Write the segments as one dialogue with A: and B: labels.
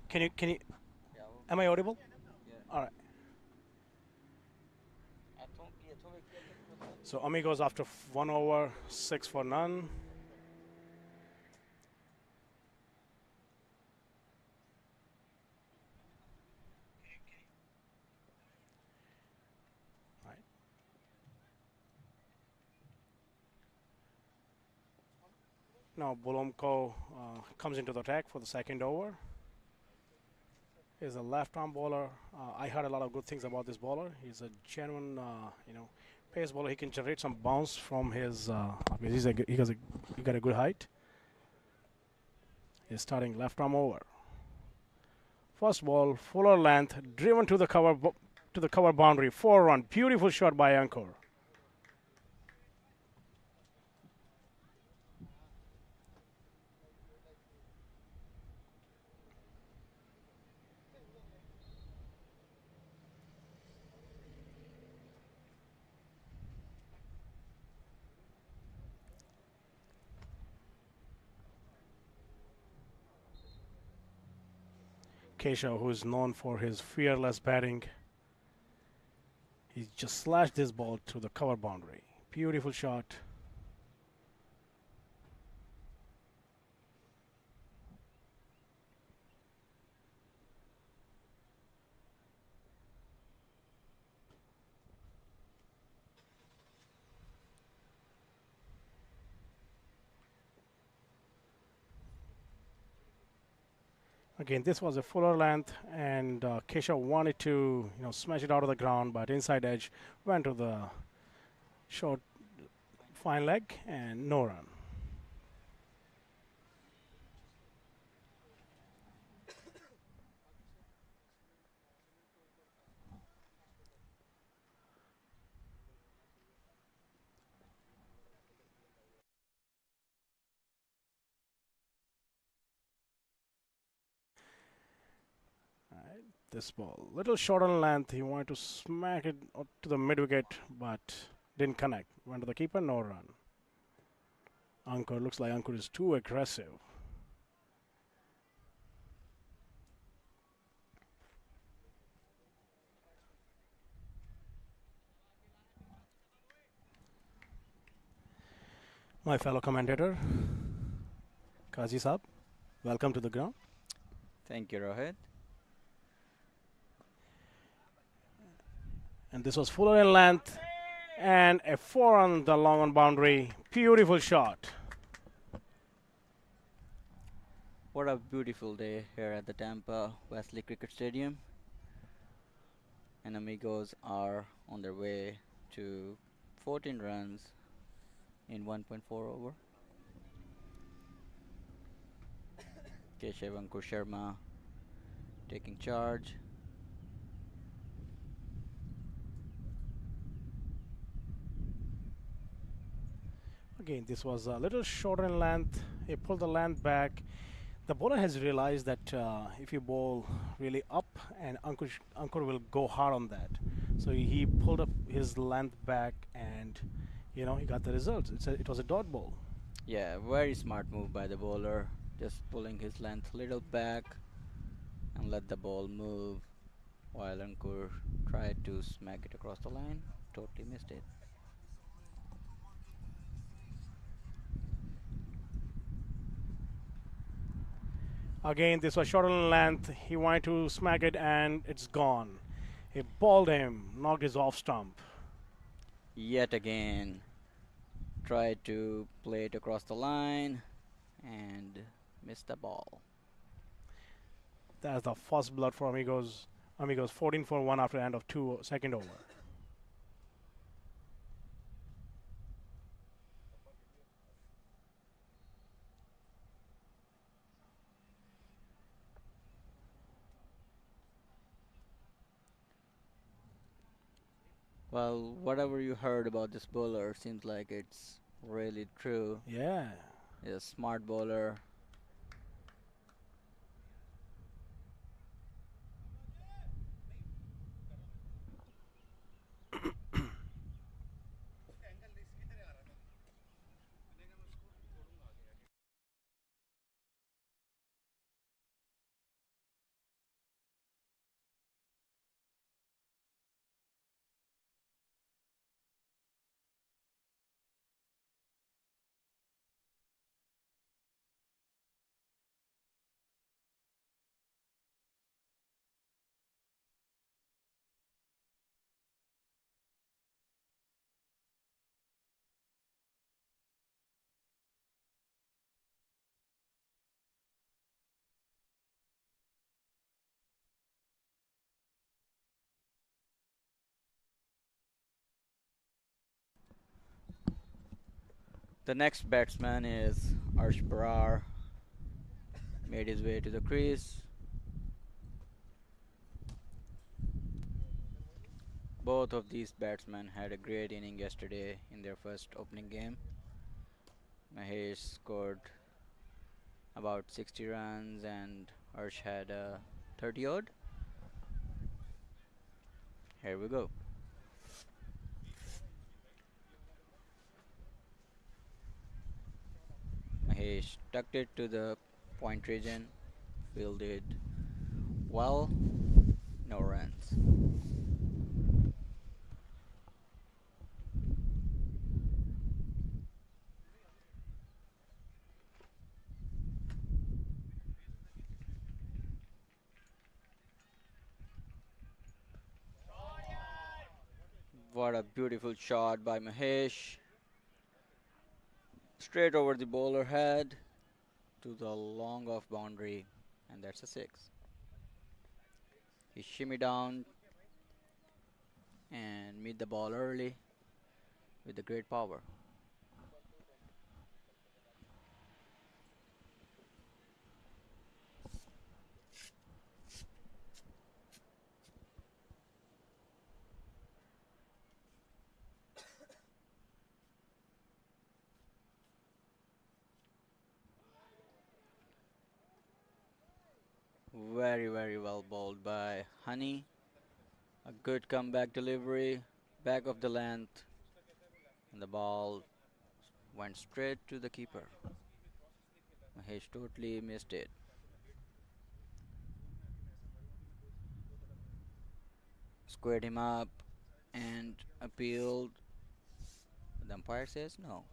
A: Can you? Am I audible? All right. So Amigos after 1 over, 6 for none. Right. Now Bolomko comes into the attack for the second over. He's a left-arm bowler. I heard a lot of good things about this bowler. He's a genuine, pace bowler. He can generate some bounce from his. He got a good height. He's starting left-arm over. First ball, fuller length, driven to the cover boundary. 4 run, beautiful shot by Ankur. Keshav, who is known for his fearless batting, he just slashed this ball to the cover boundary. Beautiful shot. Again, this was a fuller length, and Keshav wanted to, smash it out of the ground, but inside edge went to the short fine leg and no run. This ball, little short on length. He wanted to smack it to the mid wicket, but didn't connect. Went to the keeper, no run. Ankur, looks like Ankur is too aggressive. My fellow commentator, Kazi Saab, welcome to the ground.
B: Thank you, Rohit.
A: And this was fuller in length, and a 4 on the long on boundary. Beautiful shot.
B: What a beautiful day here at the Tampa Wesley Cricket Stadium. And Amigos are on their way to 14 runs in 1.4 over. Keshav Ankur Sharma taking charge.
A: Again, this was a little shorter in length. He pulled the length back. The bowler has realized that if you bowl really up, and Ankur will go hard on that. So he pulled up his length back, and he got the results. It was a dot ball.
B: Yeah, very smart move by the bowler. Just pulling his length a little back and let the ball move while Ankur tried to smack it across the line. Totally missed it.
A: Again, this was shorter in length. He wanted to smack it, and it's gone. He balled him, knocked his off stump.
B: Yet again, tried to play it across the line and missed the ball.
A: That's the first blood for Amigos. Amigos 14 for 1 after the end of second over.
B: Well, whatever you heard about this bowler seems like it's really true.
A: Yeah.
B: He's a smart bowler. The next batsman is Arsh Brar. Made his way to the crease. Both of these batsmen had a great inning yesterday in their first opening game. Mahesh scored about 60 runs and Arsh had 30 odd. Here we go. Mahesh tucked it to the point region, fielded well, no runs. What a beautiful shot by Mahesh. Straight over the bowler head to the long off boundary, and that's a six. He shimmy down and meet the ball early with the great power. Very, very well bowled by Honey. A good comeback delivery, back of the length, and the ball went straight to the keeper. Mahesh totally missed it. Squared him up and appealed. The umpire says no.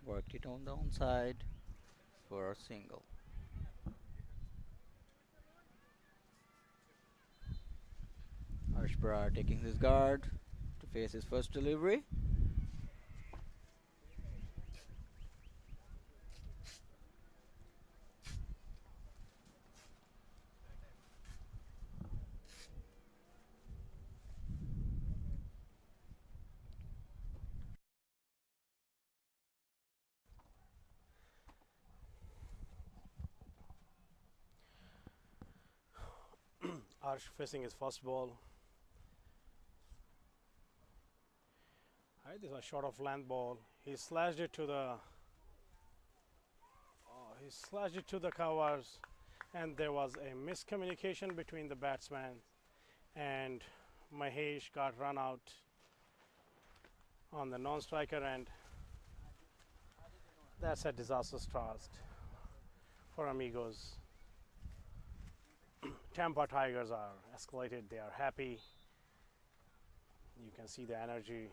B: Worked it on the onside for a single. Harshbara taking his guard to face his first delivery.
A: Arsh facing his first ball. This was a short of length ball. He slashed it to the covers, and there was a miscommunication between the batsman, and Mahesh got run out on the non-striker end. That's a disaster start for Amigos. Tampa Tigers are escalated. They are happy. You can see the energy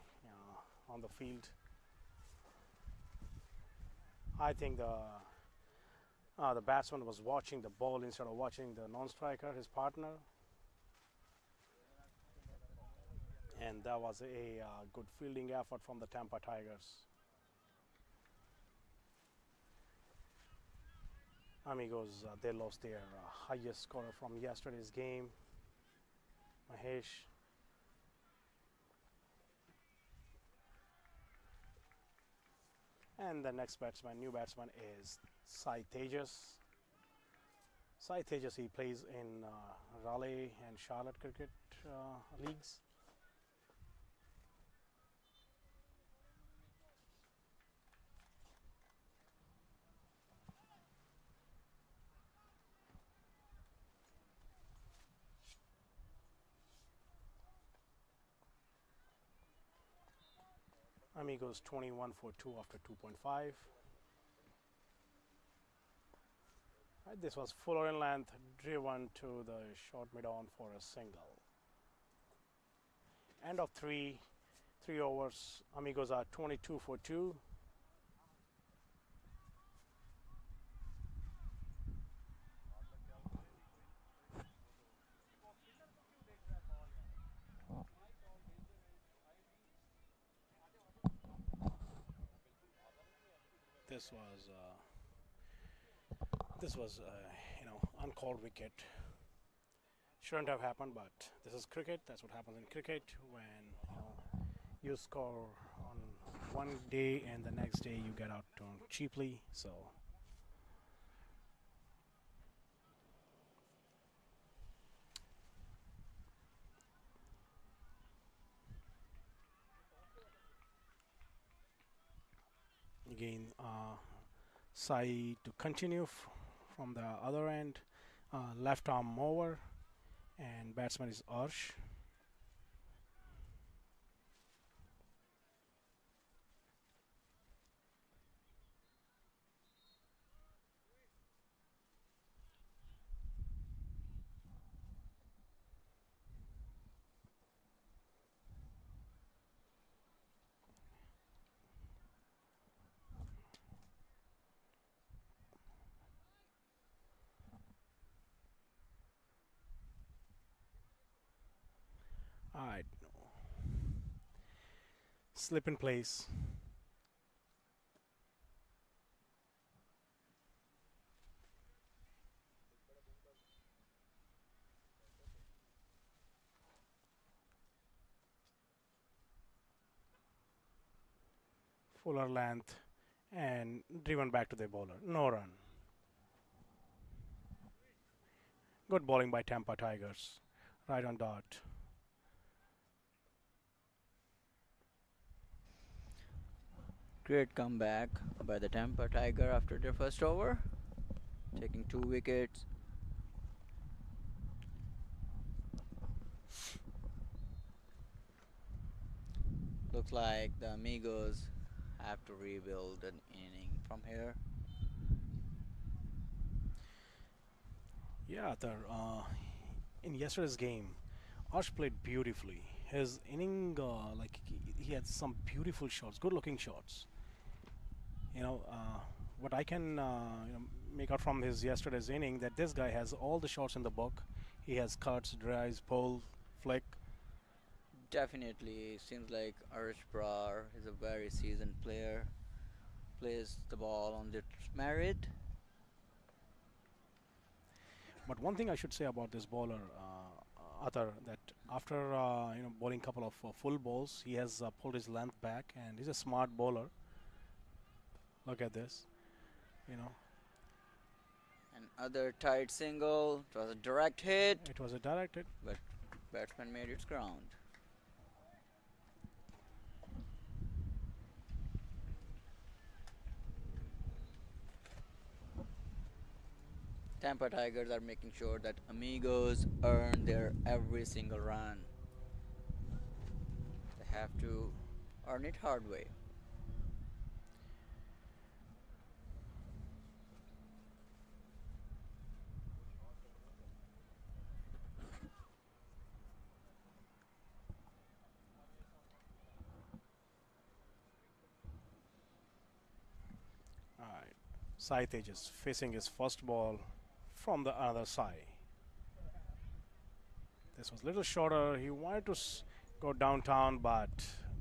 A: on the field. I think the batsman was watching the ball instead of watching the non-striker, his partner, and that was a good fielding effort from the Tampa Tigers. Amigos, they lost their highest scorer from yesterday's game, Mahesh. And the next batsman, new batsman, is TIGERS. TIGERS, he plays in Raleigh and Charlotte cricket leagues. Amigos 21 for 2 after 2.5. This was fuller in length, driven to the short mid-on for a single. End of 3 overs. Amigos are 22 for 2. This was This was, uncalled wicket. Shouldn't have happened, but this is cricket. That's what happens in cricket when you score on one day and the next day you get out cheaply. So again, Sai to continue from the other end, left arm mower, and batsman is Arsh. All right, slip in place. Fuller length and driven back to the bowler. No run. Good bowling by Tampa Tigers. Right on dot.
B: Great comeback by the Tampa Tiger after their first over, taking 2 wickets. Looks like the Amigos have to rebuild an inning from here.
A: Yeah, in yesterday's game, Arsh played beautifully. His inning, he had some beautiful shots, good-looking shots. What I can make out from his yesterday's inning that this guy has all the shots in the book. He has cuts, drives, pull, flick.
B: Definitely seems like Arsh Brar is a very seasoned player. Plays the ball on its merit.
A: But one thing I should say about this bowler, Atar, that after bowling couple of full balls, he has pulled his length back, and he's a smart bowler. Look at this, you know.
B: Another tight single. It was a direct hit,
A: It was a direct hit.
B: but batsman made its ground. Tampa Tigers are making sure that Amigos earn their every single run. They have to earn it hard way.
A: All right, Sai Tejas facing his first ball from the other side. This was a little shorter. He wanted to go downtown, but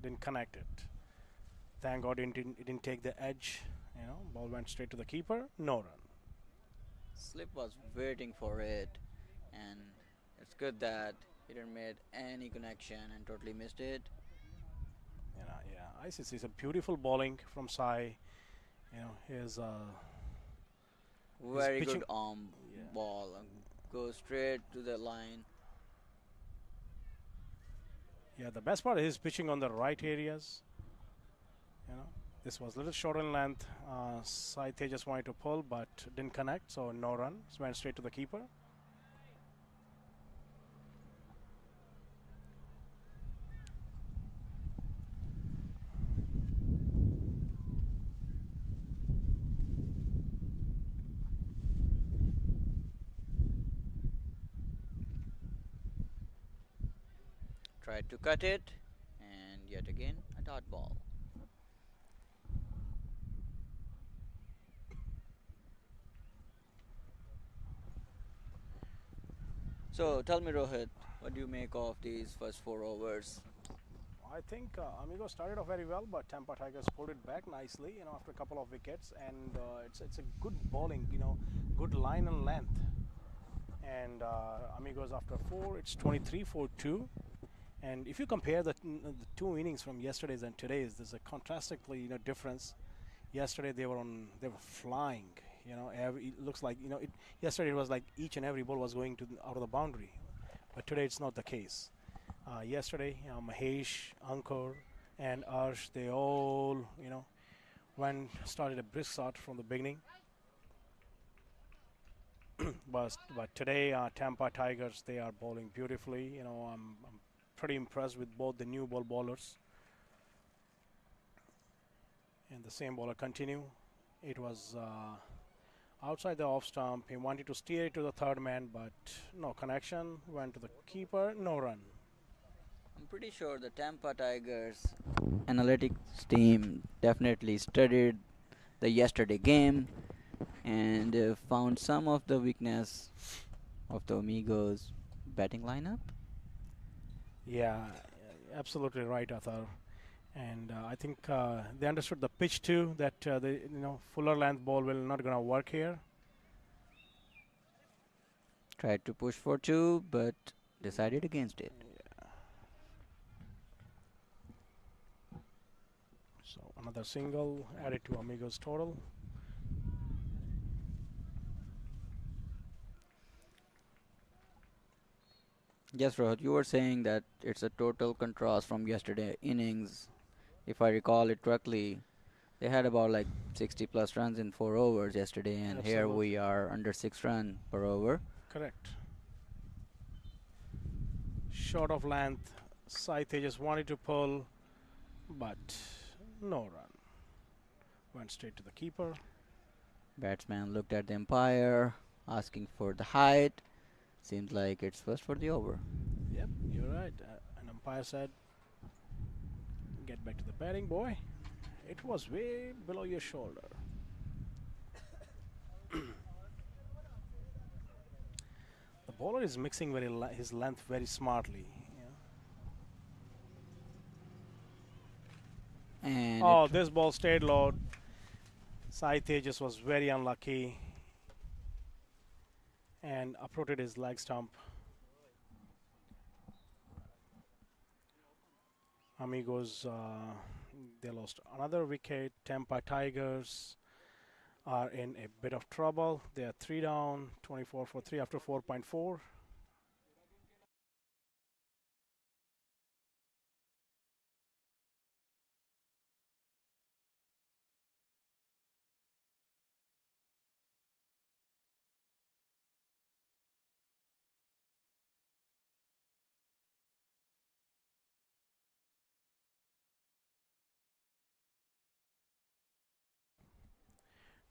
A: didn't connect it. Thank God it didn't take the edge. Ball went straight to the keeper. No run.
B: Slip was waiting for it, and it's good that he didn't make any connection and totally missed it.
A: Yeah. ICC is a beautiful bowling from Sai. His
B: Very
A: pitching.
B: good arm
A: Yeah.
B: ball. Goes straight to the line.
A: Yeah, the best part is pitching on the right areas. This was a little short in length. Sai Tejas wanted to pull, but didn't connect, so no run. Went straight to the keeper.
B: Tried to cut it, and yet again a dot ball. So tell me, Rohit, what do you make of these first 4 overs?
A: I think Amigo started off very well, but Tampa Tigers pulled it back nicely. After a couple of wickets, and it's a good bowling. Good good line and length. And Amigos after 4, it's 23-4-2. And if you compare the two innings from yesterday's and today's, there's a contrastically difference. Yesterday they were flying. It looks like yesterday it was like each and every ball was going out of the boundary, but today it's not the case. Yesterday, Mahesh, Ankur, and Arsh, they all started a brisk start from the beginning. but today, Tampa Tigers, they are bowling beautifully. I'm pretty impressed with both the new ball bowlers. And the same bowler continue. It was outside the off stump. He wanted to steer it to the third man, but no connection. Went to the keeper, no run.
B: I'm pretty sure the Tampa Tigers analytics team definitely studied the yesterday game and found some of the weakness of the Amigos batting lineup.
A: Yeah, absolutely right, Athar. And I think they understood the pitch too. That the fuller length ball will not gonna work here.
B: Tried to push for 2, but decided against it.
A: Yeah. So another single added to Amigos total.
B: Yes, Rohit, you were saying that it's a total contrast from yesterday innings. If I recall it correctly, they had about like 60 plus runs in 4 overs yesterday, and
A: Absolutely.
B: here we are under 6 runs per over.
A: Correct. Short of length, Saithe just wanted to pull, but no run. Went straight to the keeper.
B: Batsman looked at the umpire, asking for the height. Seems like it's first for the over.
A: Yep, you're right. An umpire said, "Get back to the batting, boy. It was way below your shoulder." The bowler is mixing his length very smartly.
B: And
A: oh, this ball stayed low. Saithe just was very unlucky and uprooted his leg stump. Amigos, they lost another wicket. Tampa Tigers are in a bit of trouble. They are 3 down, 24-3 after 4.4.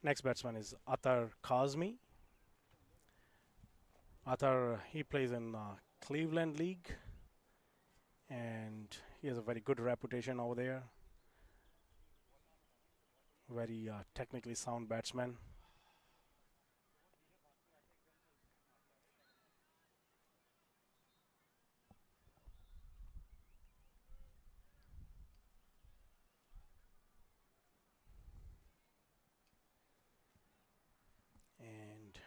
A: Next batsman is Atar Kazmi. Atar, he plays in Cleveland League, and he has a very good reputation over there. Very technically sound batsman. And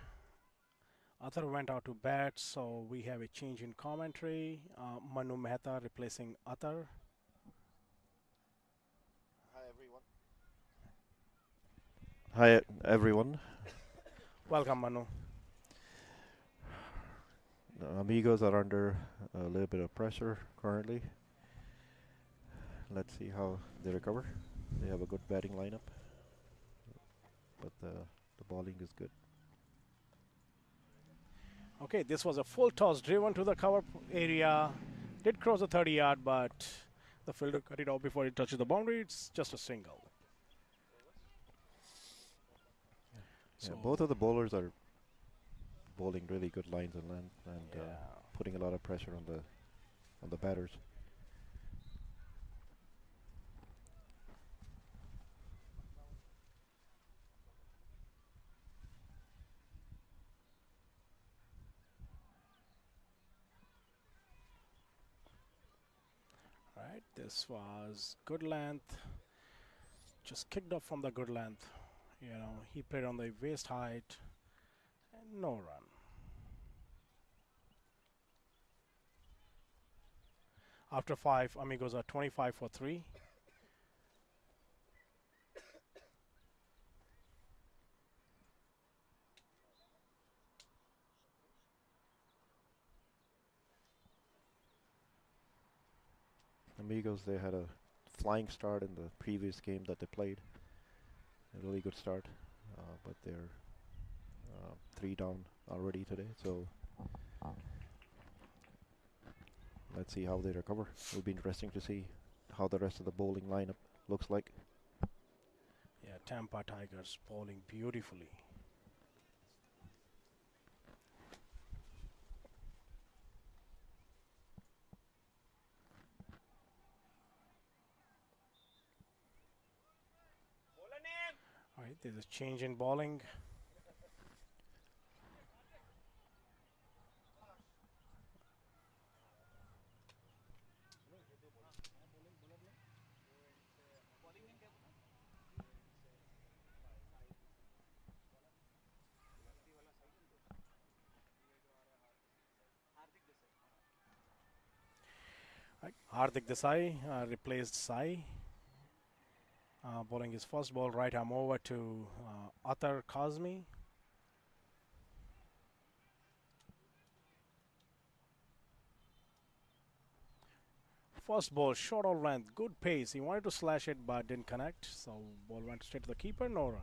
A: Athar went out to bat, so we have a change in commentary. Manu Mehta replacing Athar.
C: Hi everyone.
A: Welcome, Manu.
C: Amigos are under a little bit of pressure currently. Let's see how they recover. They have a good batting lineup, but the bowling is good.
A: Okay, this was a full toss driven to the cover area. Did cross the 30-yard, but the fielder cut it off before it touches the boundary. It's just a single.
C: Yeah,
A: So
C: both of the bowlers are bowling really good lines and length, and putting a lot of pressure on the batters.
A: right, this was good length. Just kicked off from the good length. He played on the waist height, And no run. After 5, Amigos are 25 for 3.
C: Amigos, they had a flying start in the previous game that they played. A really good start, but they're 3 down already today. So let's see how they recover. It'll be interesting to see how the rest of the bowling lineup looks like.
A: Yeah, Tampa Tigers bowling beautifully. All right, there's a change in bowling. Right. Hardik Desai replaced Sai. Bowling his first ball, right arm over to Atar Kazmi. First ball, short of length, good pace. He wanted to slash it but didn't connect. So ball went straight to the keeper, no run.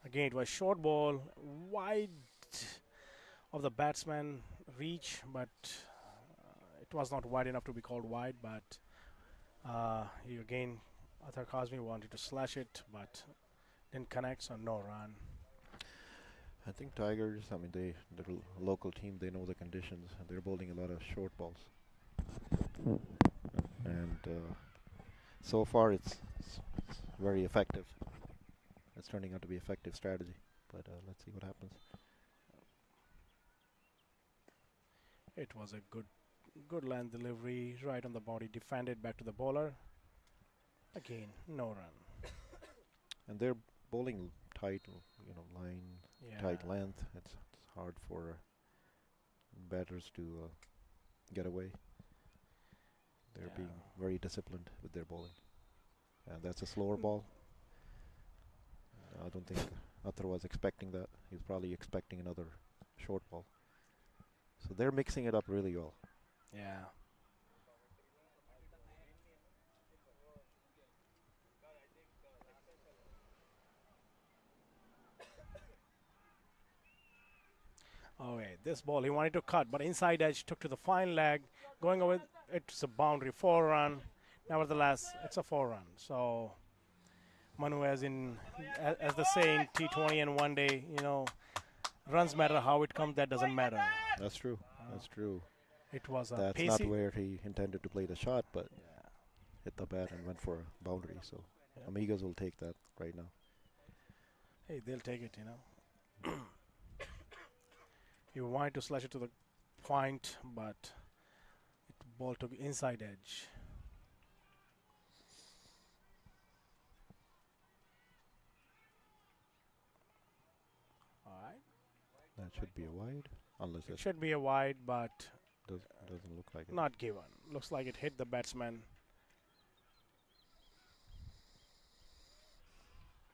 A: Again, it was short ball, wide of the batsman reach, but it was not wide enough to be called wide. But he again, Athar Kazmi wanted to slash it, but didn't connect, so no run.
C: I think Tigers, I mean, they're a local team. They know the conditions, and they're bowling a lot of short balls. And so far, it's very effective. It's turning out to be effective strategy. But let's see what happens.
A: It was a good line delivery, right on the body, defended back to the bowler. Again, no run.
C: And they're bowling tight, line,
A: Yeah.
C: tight length. It's hard for batters to get away. They're being very disciplined with their bowling. And that's a slower ball. I don't think Athar was expecting that. He was probably expecting another short ball. So they're mixing it up really well.
A: Yeah. Okay, this ball he wanted to cut, but inside edge took to the fine leg, going away. It's a boundary, 4 run. Nevertheless, it's a 4 run. So Manu, as they say in T20 and one day, runs matter how it comes. That doesn't matter.
C: That's true. That's true.
A: It was a
C: That's
A: pacey.
C: not where he intended to play the shot, but hit the bat and went for a boundary. So Amigos will take that right now.
A: Hey, they'll take it, He wanted to slash it to the point, but it ball took inside edge. All right.
C: That should be a wide, unless
A: It should be a wide, but
C: doesn't look like it.
A: not given. Looks like it hit the batsman.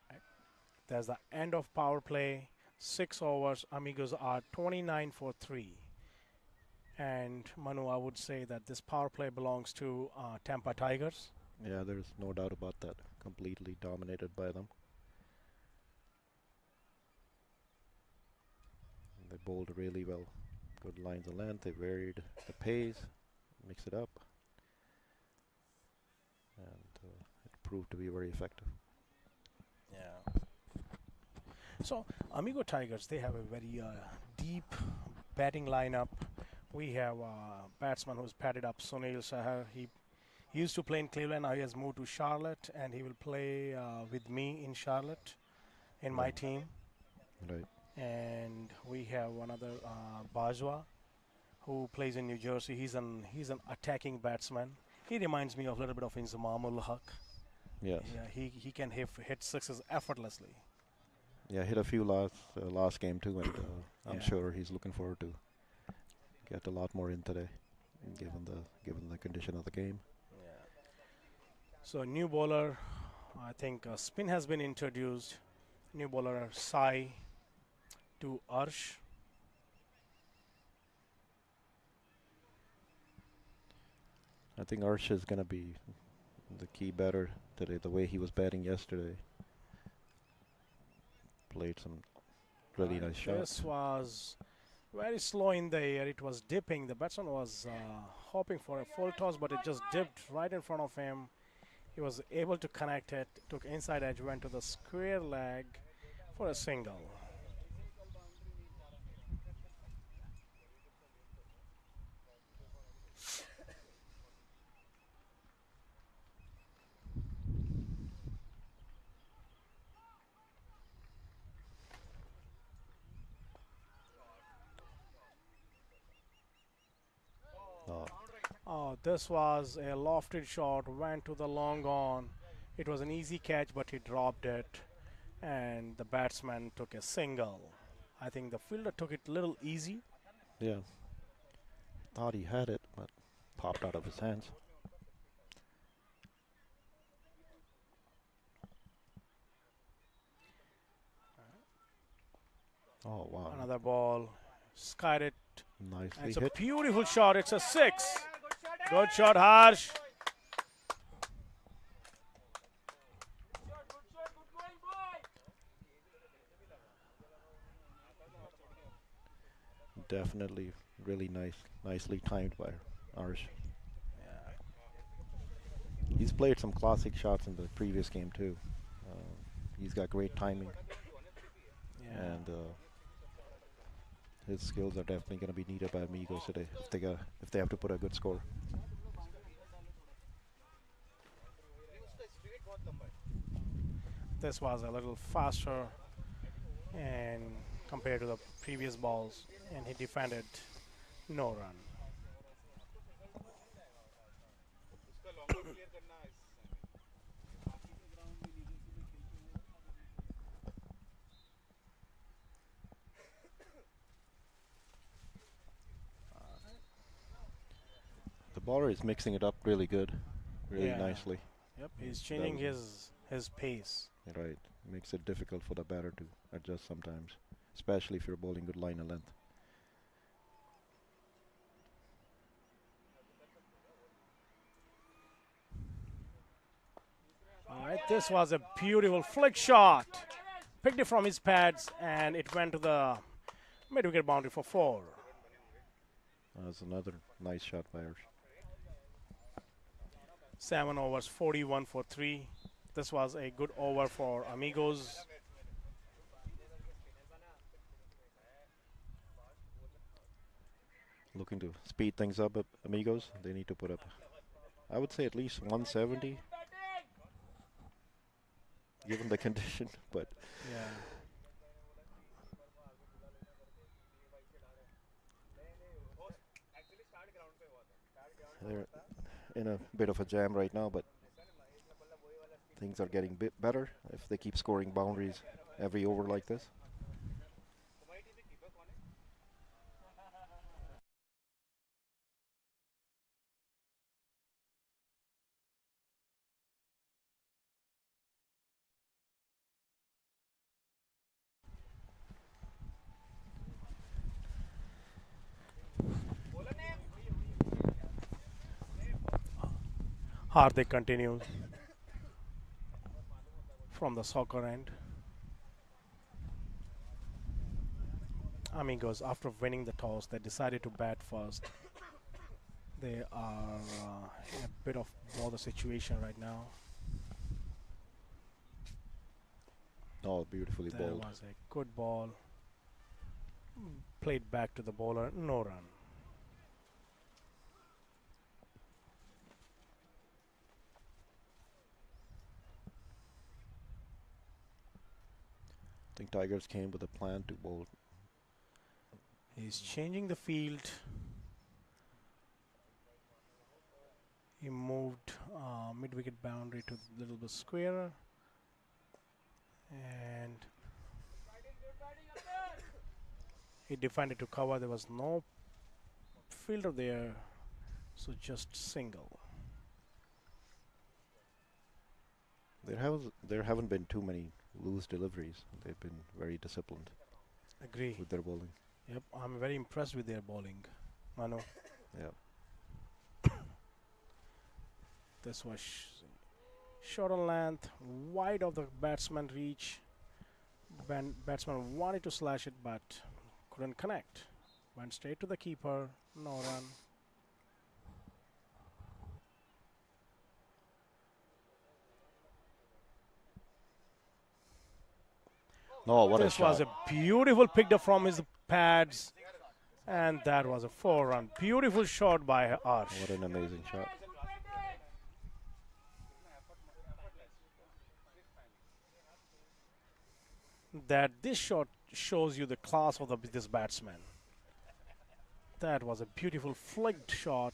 A: Right. There's the end of power play. 6 overs. Amigos are 29 for 3. And Manu, I would say that this power play belongs to Tampa Tigers.
C: Yeah, there's no doubt about that. Completely dominated by them. They bowled really well. Good lines of length. They varied the pace, mix it up, and it proved to be very effective.
A: Yeah. So, Amigo Tigers, they have a very deep batting lineup. We have a batsman who's padded up, Sunil Sahar. He used to play in Cleveland. Now he has moved to Charlotte, and he will play with me in Charlotte in my
C: Right.
A: team.
C: Right.
A: And we have another Bajwa who plays in New Jersey. He's an attacking batsman. He reminds me of a little bit of Inzamamul Haq.
C: Yes.
A: Yeah, he can hit sixes effortlessly.
C: Yeah, hit a few last game too, and I'm
A: Yeah.
C: sure he's looking forward to get a lot more in today, given the condition of the game.
A: Yeah. So new bowler, I think spin has been introduced. New bowler Sai to Arsh.
C: I think Arsh is gonna be the key batter today. The way he was batting yesterday, played some really nice shots.
A: This was very slow in the air. It was dipping. The batsman was hoping for a full toss, but it just dipped right in front of him. He was able to connect it, took inside edge, went to the square leg for a single.
C: Uh,
A: Oh, this was a lofted shot, went to the long on. It was an easy catch, but he dropped it, and the batsman took a single. I think the fielder took it a little easy.
C: yeah, thought he had it, but popped out of his hands. Oh wow,
A: Another ball, skied it.
C: nicely
A: It's a
C: hit.
A: beautiful shot. It's a six. Good shot, Harsh.
C: Definitely really nicely timed by Arsh.
A: Yeah.
C: He's played some classic shots in the previous game too. Uh, he's got great timing,
A: Yeah.
C: and his skills are definitely going to be needed by Amigos today if they have to put a good score.
A: This was a little faster and compared to the previous balls, and he defended no run.
C: The bowler is mixing it up really good, really
A: Yeah.
C: nicely.
A: Yep, he's
C: That
A: changing
C: was
A: his pace.
C: right. Makes it difficult for the batter to adjust sometimes, especially if you're bowling good line of length.
A: All right, this was a beautiful flick shot. Picked it from his pads, and it went to the mid-wicket boundary for four.
C: That's another nice shot by Arsh.
A: 7 overs, 41 for 3. This was a good over for Amigos.
C: Looking to speed things up, Amigos. They need to put up, I would say, at least 170, given the condition. But
A: Yeah.
C: they're in a bit of a jam right now. But things are getting bit better if they keep scoring boundaries every over like this.
A: Hardik continues from the soccer end. Amigos, after winning the toss, they decided to bat first. They are in a bit of bother situation right now.
C: Oh, beautifully
A: That
C: bowled.
A: was a good ball. Played back to the bowler, no run.
C: I think Tigers came with a plan to bowl.
A: He's changing the field. He moved mid-wicket boundary to a little bit squarer. And he defined it to cover. There was no fielder there, so just single.
C: There haven't been too many loose deliveries. They've been very disciplined
A: Agree.
C: with their bowling.
A: Yep, I'm very impressed with their bowling, Manu.
C: Yeah.
A: This was short on length, wide of the batsman reach. Batsman wanted to slash it, but couldn't connect. Went straight to the keeper, no run.
C: No, what a
A: This was
C: shot.
A: a beautiful picked up from his pads, and that was a 4-run. Beautiful shot by Arsh.
C: What an amazing shot.
A: That this shot shows you the class of this batsman. That was a beautiful flicked shot.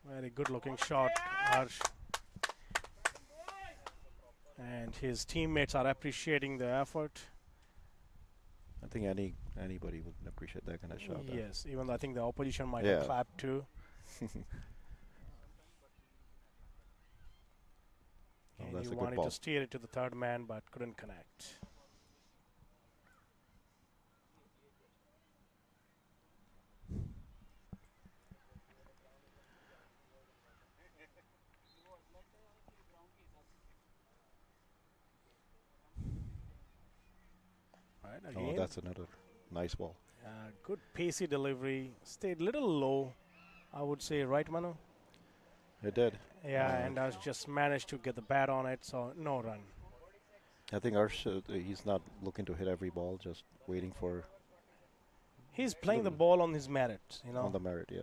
A: Very good looking shot, Arsh. And his teammates are appreciating the effort.
C: I think anybody would appreciate that kind of shot.
A: Yes, even though I think the opposition might
C: Yeah.
A: have clapped too.
C: Oh,
A: And
C: that's
A: he
C: a good
A: wanted
C: ball.
A: to steer it to the third man, but couldn't connect. Right,
C: Oh,
A: again,
C: that's another nice ball.
A: good pacey delivery. Stayed little low, I would say, right, Manu?
C: It did.
A: Yeah, and I just managed to get the bat on it, so no run.
C: I think Arsh, he's not looking to hit every ball, just waiting for
A: He's playing the
C: little
A: ball on his merit, you know.
C: on the merit. Yeah,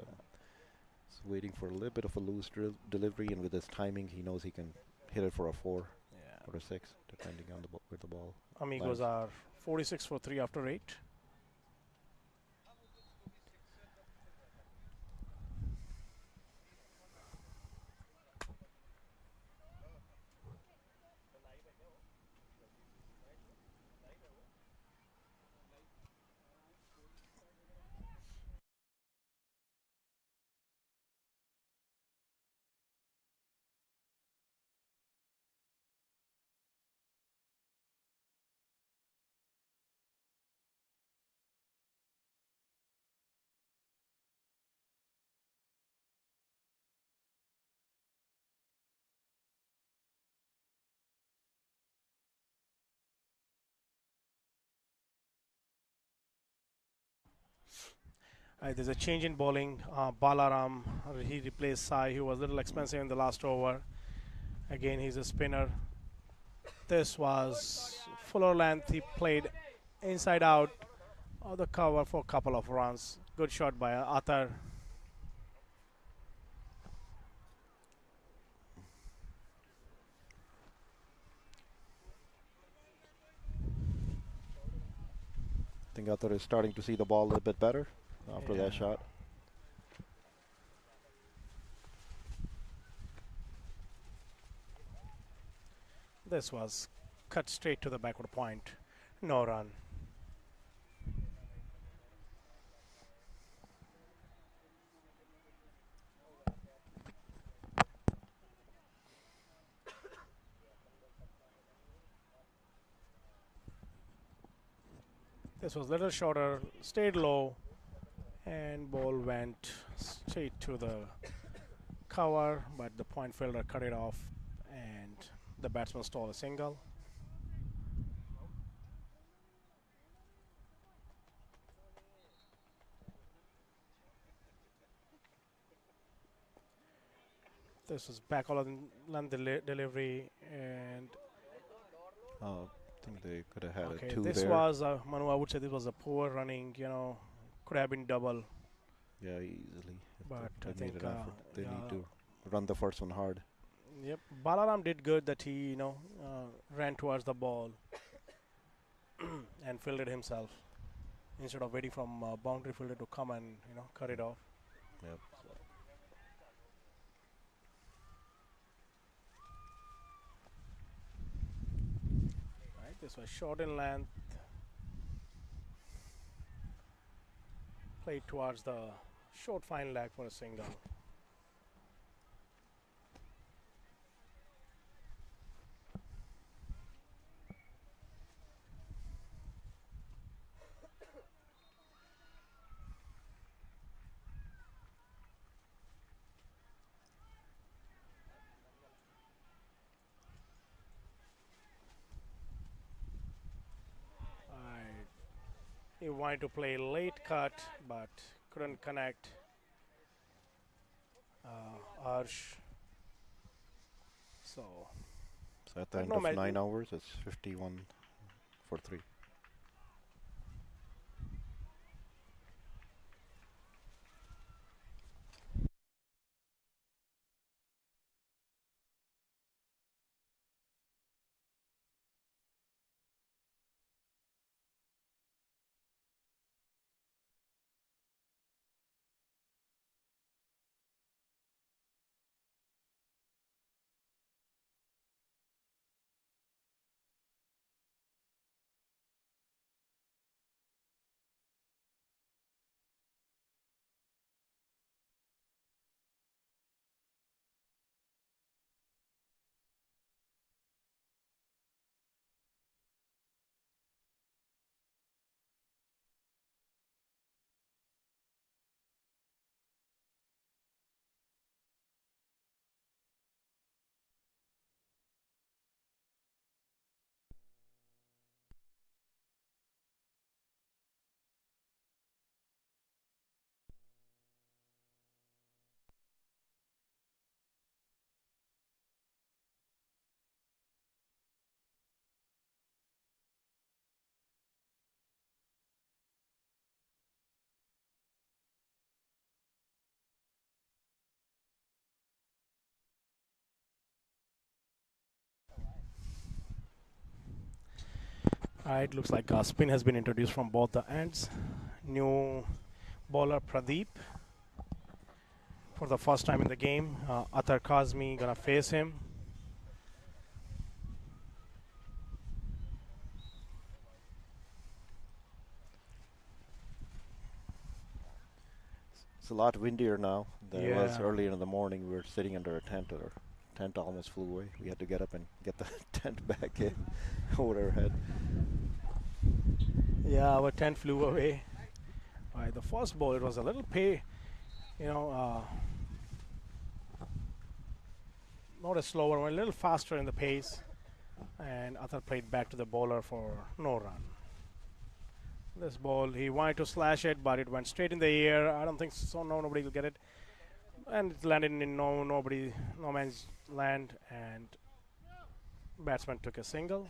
C: he's waiting for a little bit of a loose delivery, and with his timing, he knows he can hit it for a 4
A: Yeah.
C: or a 6, depending on where the ball.
A: Amigos
C: lands.
A: are 46 for 3 after 8. There's a change in bowling. Balaram, he replaced Sai, who was a little expensive in the last over. Again, he's a spinner. This was fuller length. He played inside out of the cover for a couple of runs. Good shot by Atar.
C: I think Atar is starting to see the ball a little bit better after that
A: Yeah.
C: shot.
A: This was cut straight to the backward point. No run. This was a little shorter, stayed low, and ball went straight to the cover, but the point fielder cut it off, and the batsman stole a single. This was back all on delivery, and
C: I think they could have had a
A: Okay,
C: 2
A: this
C: there.
A: was Manu. I would say this was a poor running. Could have been double,
C: Yeah, easily. If
A: but I
C: they made
A: think
C: an effort, they need
A: yeah,
C: to run the first one hard.
A: yep. Balaram did good that he ran towards the ball and fielded himself instead of waiting from boundary fielder to come and cut it off.
C: Yep.
A: Right, this was short in length, played towards the short fine leg for a single. Right. He wanted to play late cut, but couldn't connect. Arsh. So,
C: So at the
A: but
C: end
A: no
C: of
A: match.
C: 9 hours, it's 51 for 3.
A: It looks like spin has been introduced from both the ends. New bowler Pradeep for the first time in the game. Athar Kazmi gonna face him.
C: It's a lot windier now than it was
A: Yeah.
C: earlier in the morning. We were sitting under a tent, or tent almost flew away. We had to get up and get the tent back in over our head.
A: Yeah, our tent flew away. Right, the first ball, it was a little you know, not a slower one, a little faster in the pace. And Athar played back to the bowler for no run. This ball, he wanted to slash it, but it went straight in the air. I don't think so. No, nobody will get it. And it landed in no man's land, and batsman took a single.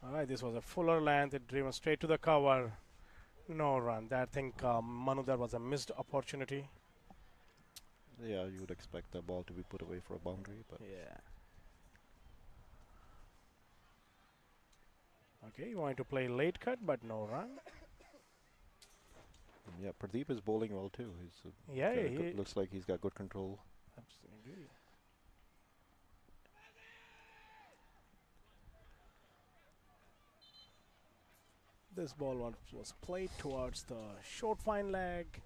A: All right, this was a fuller length. It driven straight to the cover. No run. I think Manu, that was a missed opportunity.
C: Yeah, you would expect the ball to be put away for a boundary, but
A: Yeah. Okay, you wanted to play late cut, but no run.
C: yeah, Pradeep is bowling well too.
A: Yeah, he
C: looks like he's got good control.
A: absolutely. This ball was played towards the short fine leg.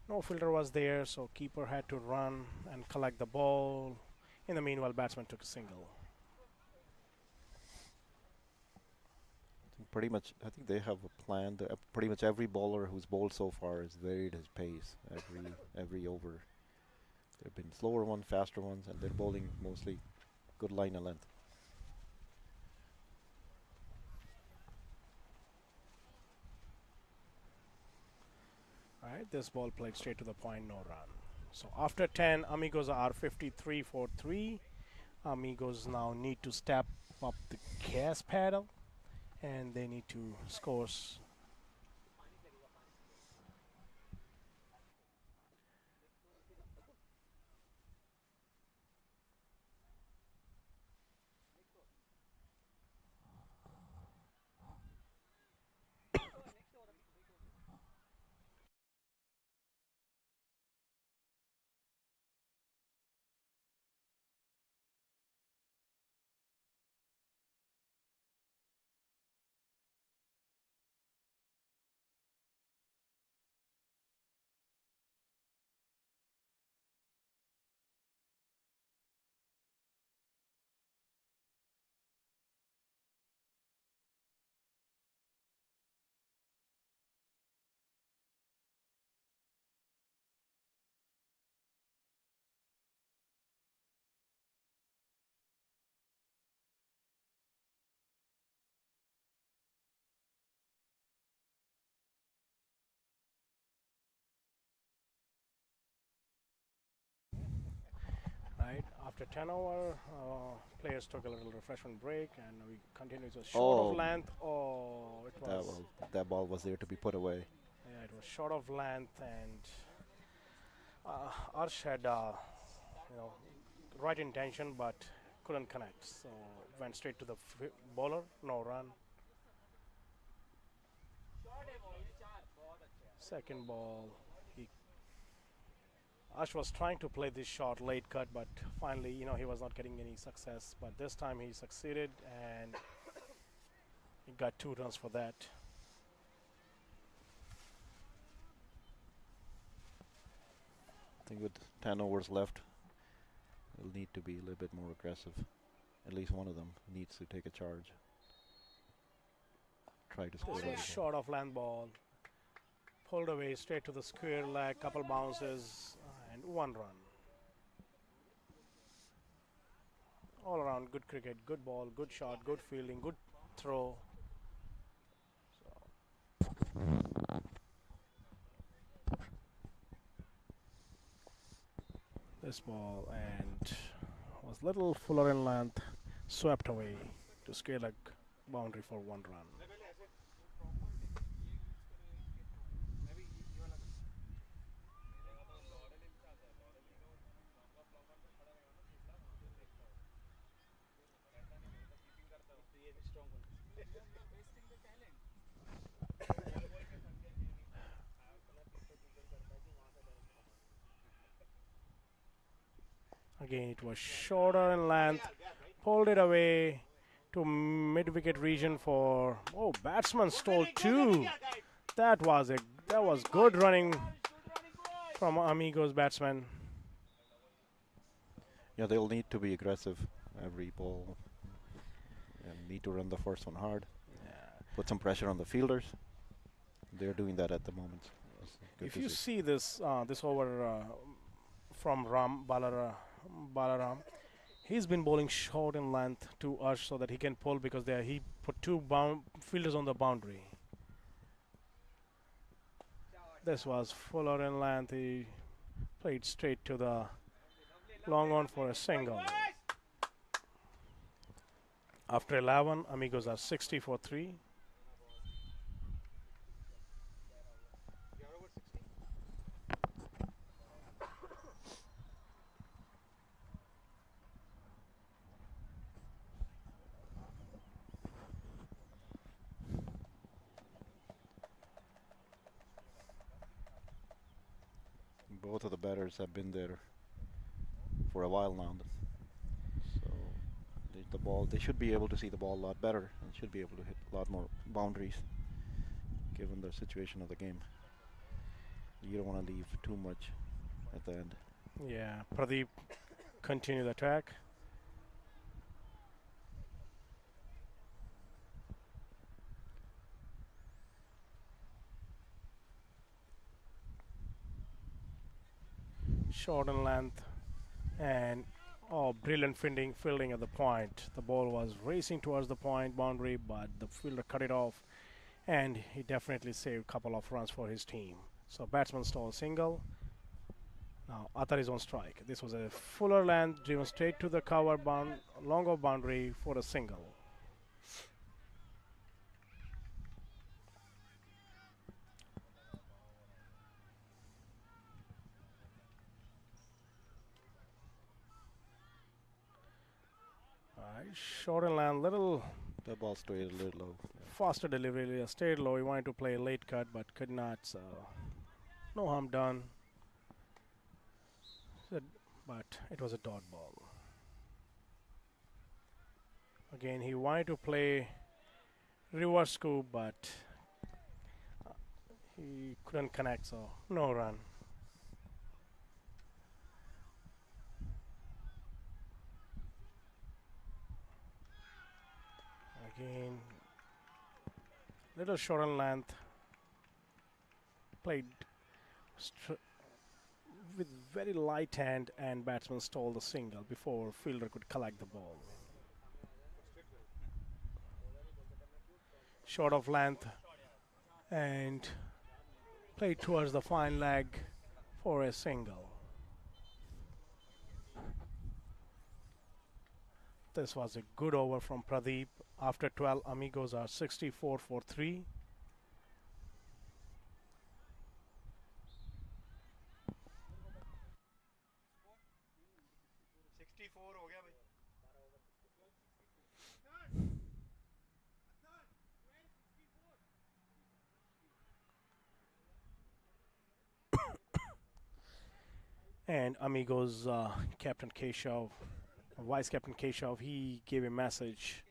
A: No fielder was there, so keeper had to run and collect the ball. In the meanwhile, batsman took a single.
C: I think they have a plan. Pretty much every bowler who's bowled so far has varied his pace every over. There have been slower ones, faster ones, and they're bowling mostly good line and length.
A: Right, this ball played straight to the point, no run. So after 10, Amigos are 53 for 3. Amigos now need to step up the gas pedal and they need to score. Right, after 10 over, players took a little refreshment break and we continue to short of
C: Oh,
A: length. Oh, it was,
C: that ball was there to be put away.
A: yeah, it was short of length and Arsh had, you know, right intention but couldn't connect. So went straight to the bowler, no run. Second ball, Ash was trying to play this shot late cut, but finally, he was not getting any success. But this time he succeeded and he got 2 runs for that.
C: I think with 10 overs left, they'll need to be a little bit more aggressive. At least one of them needs to take a charge. Try to score
A: This
C: that
A: was
C: again.
A: short of land ball. Pulled away straight to the square leg, couple bounces, and 1 run. All around good cricket, good ball, good shot, good fielding, good throw. This ball and was little fuller in length, swept away to square leg boundary for 1 run. Again, it was shorter in length, pulled it away to mid-wicket region for, oh, batsman stole 2. That was good running from Amigos batsman.
C: Yeah, they'll need to be aggressive every ball and need to run the first one hard.
A: Yeah.
C: Put some pressure on the fielders. They're doing that at the moment.
A: If you see this this over from Balaram, he's been bowling short in length to Arsh so that he can pull because he put 2 fielders on the boundary. This was fuller in length. He played straight to the long on for a single. After 11, Amigos are 60 for 3.
C: Both of the batters have been there for a while now. So the ball, they should be able to see the ball a lot better and should be able to hit a lot more boundaries given the situation of the game. You don't want to leave too much at the end.
A: Yeah, Pradeep continue the attack. Short in length and brilliant fielding at the point. The ball was racing towards the point boundary, but the fielder cut it off and he definitely saved a couple of runs for his team. So batsman stole single. Now Athar is on strike. This was a fuller length driven straight to the cover long off boundary for a single. Short and land, little
C: The ball stayed a little low.
A: faster delivery. Stayed low. He wanted to play a late cut, but could not. So no harm done. But it was a dot ball. Again, he wanted to play reverse scoop, but he couldn't connect, so no run. Again, little short on length. Played with very light hand, and batsman stole the single before fielder could collect the ball. Short of length and played towards the fine leg for a single. This was a good over from Pradeep. After 12, Amigos are 64 for 3. And Amigos captain Keshav, vice captain Keshav, he gave a message,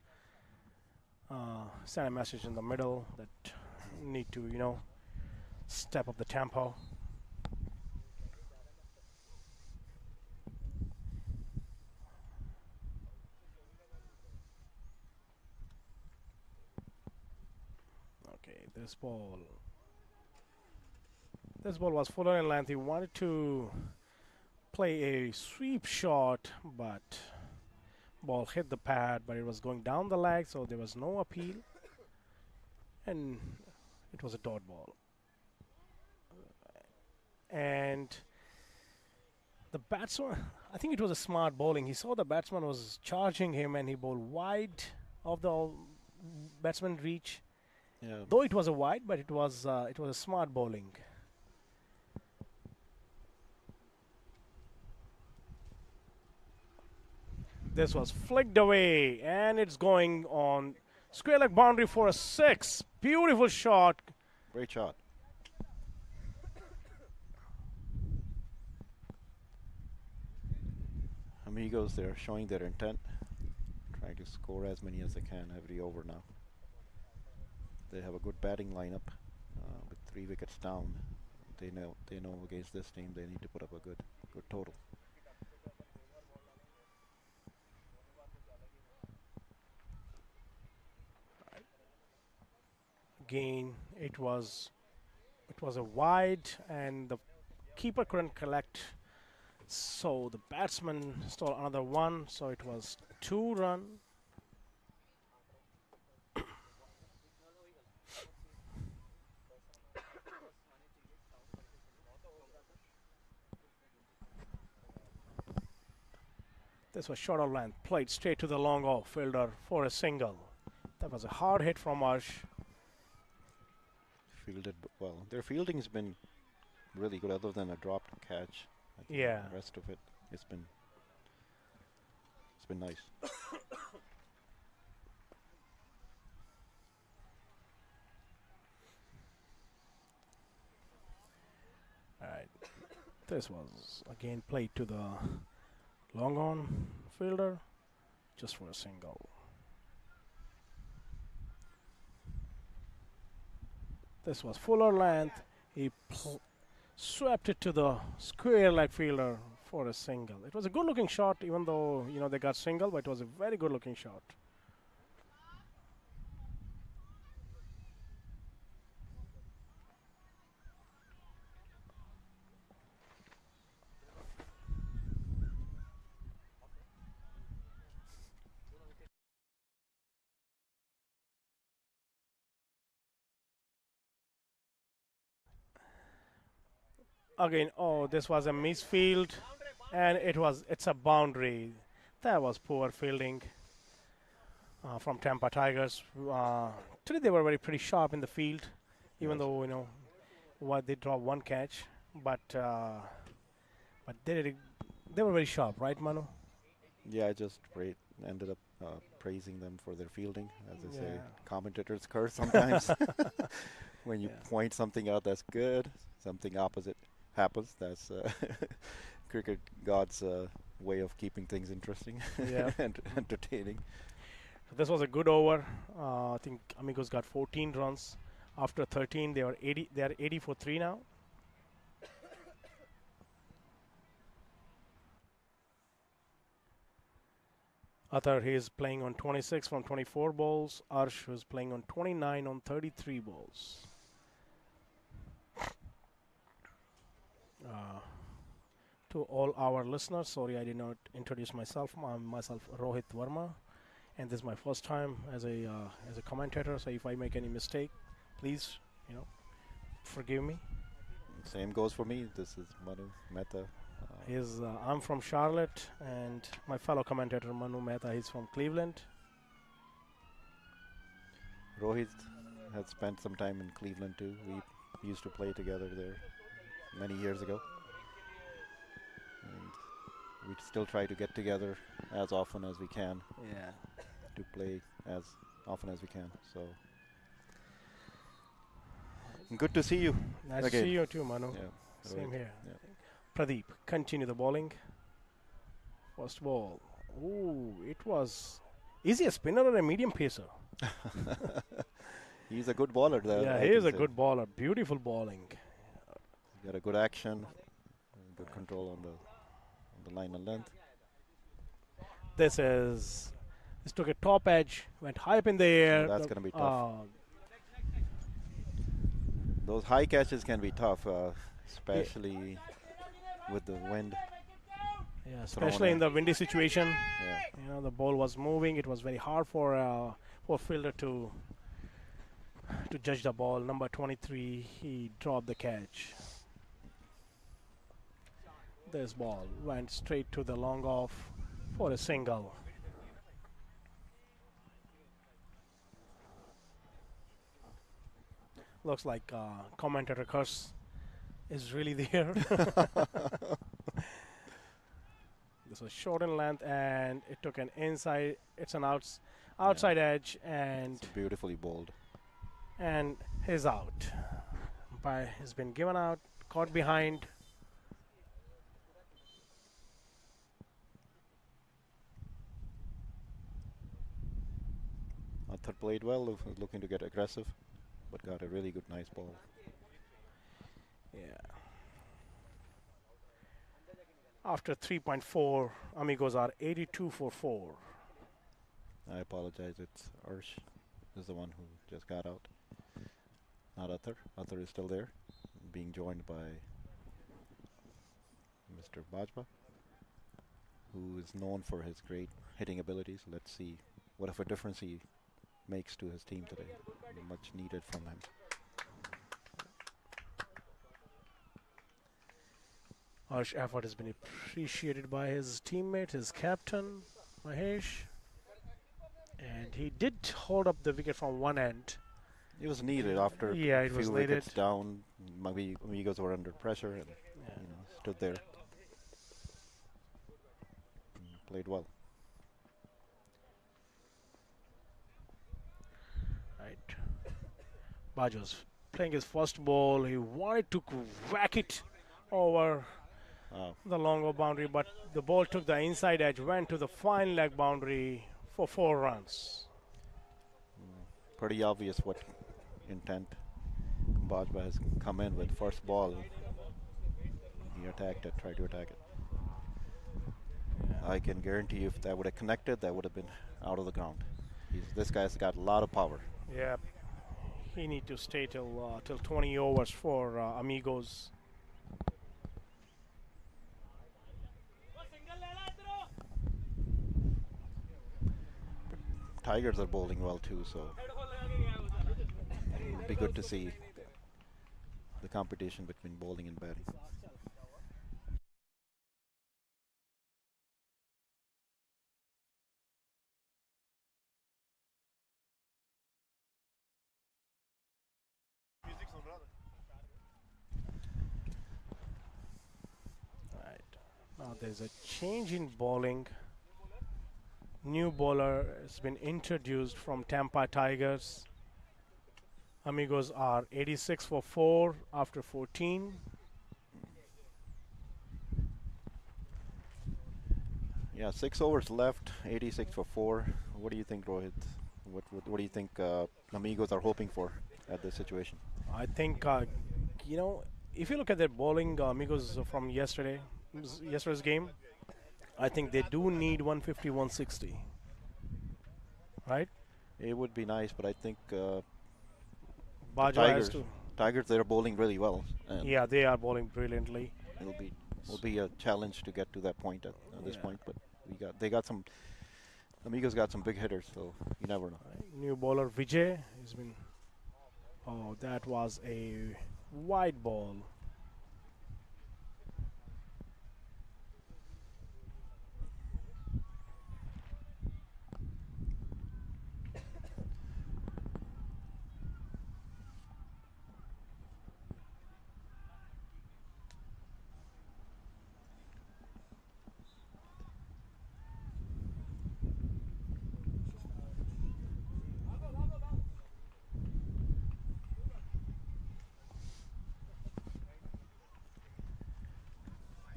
A: sent a message in the middle that need to, step up the tempo. Okay, this ball was fuller in length. He wanted to play a sweep shot, but ball hit the pad, but it was going down the leg, so there was no appeal, and it was a dot ball. And the batsman, I think it was a smart bowling. He saw the batsman was charging him, and he bowled wide of the batsman reach.
C: Yeah.
A: Though it was a wide, but it was a smart bowling. This was flicked away, and it's going on square leg boundary for a 6. Beautiful shot.
C: Great shot. Amigos, they're showing their intent, trying to score as many as they can every over now. They have a good batting lineup with 3 wickets down. They know against this team they need to put up a good total.
A: Again, it was a wide, and the keeper couldn't collect, so the batsman stole another 1, so it was 2 run. This was short of length, played straight to the long off fielder for a single. That was a hard hit from Arsh.
C: Fielded well. Their fielding has been really good, other than a dropped catch.
A: Yeah.
C: The rest of it, it's been nice.
A: All right. This was again played to the long on fielder, just for a single. This was fuller length. He swept it to the square leg fielder for a single. It was a good looking shot, even though they got single, but it was a very good looking shot. Again, oh, this was a misfield, and it's a boundary. That was poor fielding from Tampa Tigers. Today they were very pretty sharp in the field, even
C: Yes.
A: though what they dropped one catch, but they were very sharp, right, Manu?
C: Yeah, I just ended up praising them for their fielding. As they say,
A: Yeah.
C: commentators curse sometimes. When you
A: Yeah.
C: point something out that's good, something opposite happens. That's cricket god's way of keeping things interesting
A: Yeah.
C: and entertaining.
A: So this was a good over. I think Amigos got 14 runs. After 13, they are 80 for 3 now. Athar, he is playing on 26 from 24 balls. Arsh, who is playing on 29 on 33 balls. To all our listeners, sorry I did not introduce myself. I'm myself Rohit Verma, and this is my first time as a commentator. So if I make any mistake, please, forgive me.
C: Same goes for me. This is Manu Mehta.
A: I'm from Charlotte, and my fellow commentator Manu Mehta, he's from Cleveland.
C: Rohit has spent some time in Cleveland too. We used to play together there many years ago. And we still try to get together as often as we can
A: Yeah.
C: to play as often as we can. So good to see you.
A: Nice to
C: Again.
A: see you too, Manu.
C: Yeah.
A: Same
C: Rohit.
A: here.
C: Yeah.
A: Pradeep, continue the bowling. First ball. Ooh, it was. Is he a spinner or a medium pacer?
C: He's a good bowler.
A: Yeah, he is a good bowler. Beautiful bowling.
C: Got a good action, good control on the line and length.
A: This took a top edge, went high up in the air.
C: That's going to be tough. Those high catches can be tough, especially with the wind.
A: Yeah, especially in the windy situation.
C: Yeah.
A: The ball was moving. It was very hard for fielder to judge the ball. Number 23, he dropped the catch. This ball went straight to the long off for a single. Looks like commentator curse is really there. This was short in length, and it took an inside. It's an outside edge, and
C: It's beautifully bowled.
A: he's out. Umpire has been given out, caught behind.
C: Arthur played well, looking to get aggressive, but got a really good, nice ball.
A: Yeah. After 3.4, Amigos are 82 for 4.
C: I apologize, it's Arsh is the one who just got out. Not Arthur. Arthur is still there, being joined by Mr. Bajpa, who is known for his great hitting abilities. Let's see what of a difference he makes to his team today. Much needed from him.
A: Harsh effort has been appreciated by his teammate, his captain, Mahesh. And he did hold up the wicket from one end.
C: It was needed after
A: Yeah,
C: a
A: it was
C: few
A: needed.
C: wickets down. Maybe Amigos were under pressure and stood there. Played well.
A: Right. Bajo's playing his first ball. He wanted to whack it over the longer boundary, but the ball took the inside edge, went to the fine leg boundary for 4 runs.
C: Pretty obvious what intent Bajpa has come in with. First ball, he attacked it, tried to attack it. I can guarantee you if that would have connected, that would have been out of the ground. This guy's got a lot of power.
A: Yeah, he need to stay till 20 overs for Amigos.
C: Tigers are bowling well too, so it'll be good to see the competition between bowling and batting.
A: There's a change in bowling. New bowler has been introduced from Tampa Tigers. Amigos are 86 for 4 after 14.
C: Yeah, 6 overs left, 86 for 4. What do you think, Rohit? What do you think Amigos are hoping for at this situation?
A: I think, you know, if you look at their bowling, Amigos from yesterday's game, I think they do need 150, 160. Right?
C: It would be nice, but I think
A: Bajo has to.
C: Tigers, they're bowling really well. And
A: Yeah, they are bowling brilliantly.
C: Will be a challenge to get to that point at this point. But Amigos got some big hitters, so you never know.
A: New bowler Vijay has been. Oh, that was a wide ball.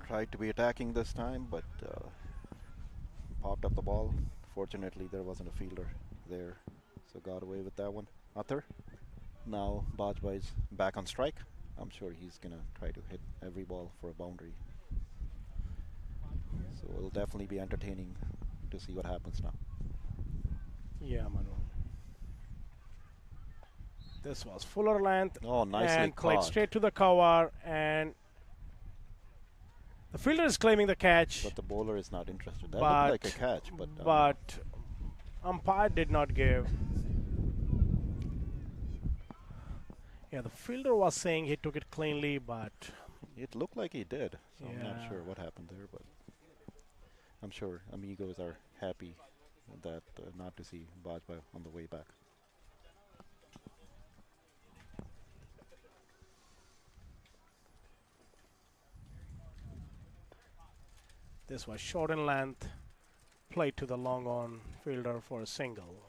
C: Tried to be attacking this time, but popped up the ball. Fortunately, there wasn't a fielder there, so got away with that one. Athar. Now Bajpai is back on strike. I'm sure he's going to try to hit every ball for a boundary. So it'll definitely be entertaining to see what happens now.
A: Yeah, Manu. This was fuller length.
C: Oh, nicely
A: and
C: caught.
A: played straight to the cover, and the fielder is claiming the catch.
C: But the bowler is not interested. That looked like a catch,
A: but umpire did not give. Yeah, the fielder was saying he took it cleanly, but
C: it looked like he did. So I'm not
A: yeah.
C: sure what happened there, but I'm sure Amigos are happy that not to see Bajpai on the way back.
A: This was short in length, played to the long on fielder for a single.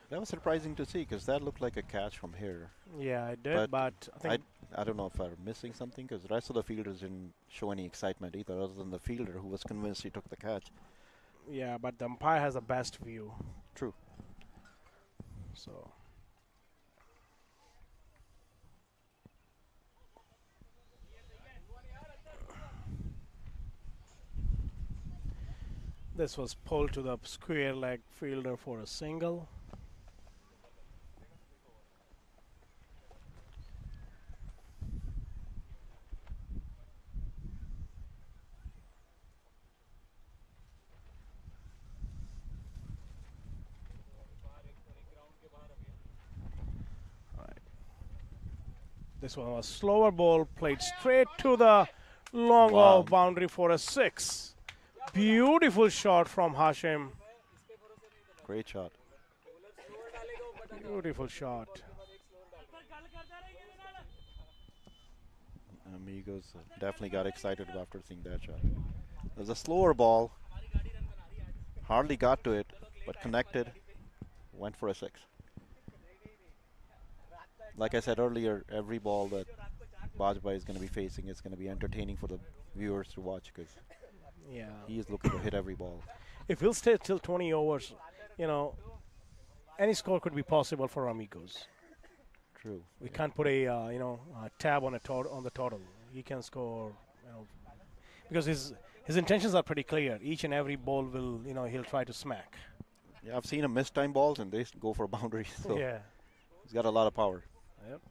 C: That was surprising to see because that looked like a catch from here.
A: Yeah, it did, but I think
C: I don't know if I'm missing something because the rest of the fielders didn't show any excitement either, other than the fielder who was convinced he took the catch.
A: yeah, but the umpire has the best view.
C: True.
A: So this was pulled to the square leg fielder for a single. This one was slower ball, played straight to the long off boundary for a 6. Beautiful shot from Hashim.
C: Great shot.
A: Beautiful shot.
C: Amigos definitely got excited after seeing that shot. There's a slower ball. Hardly got to it, but connected. Went for a 6. Like I said earlier, every ball that Bajpai is going to be facing is going to be entertaining for the viewers to watch because he is looking to hit every ball.
A: If he'll stay till 20 overs, you know, any score could be possible for Amigos.
C: True.
A: We can't put a tab on the total. He can score, because his intentions are pretty clear. Each and every ball will, he'll try to smack.
C: Yeah, I've seen him miss time balls and they go for boundaries. So
A: yeah.
C: He's got a lot of power.
A: Yep.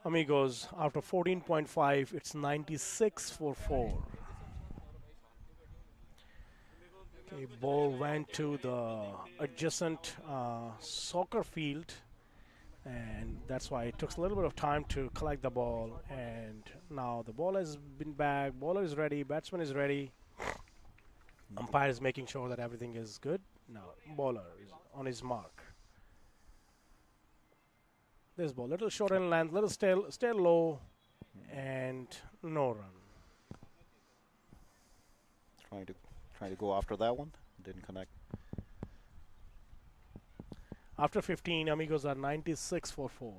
A: Amigos, after 14.5, it's 96 for 4. Okay, ball went to the adjacent soccer field, and that's why it took a little bit of time to collect the ball. And now the ball has been back, bowler is ready, batsman is ready, umpire is making sure that everything is good. Now bowler is on his mark. This ball, little short in length, little stay low, and no run.
C: Trying to go after that one. Didn't connect.
A: After 15, Amigos are 96 for 4.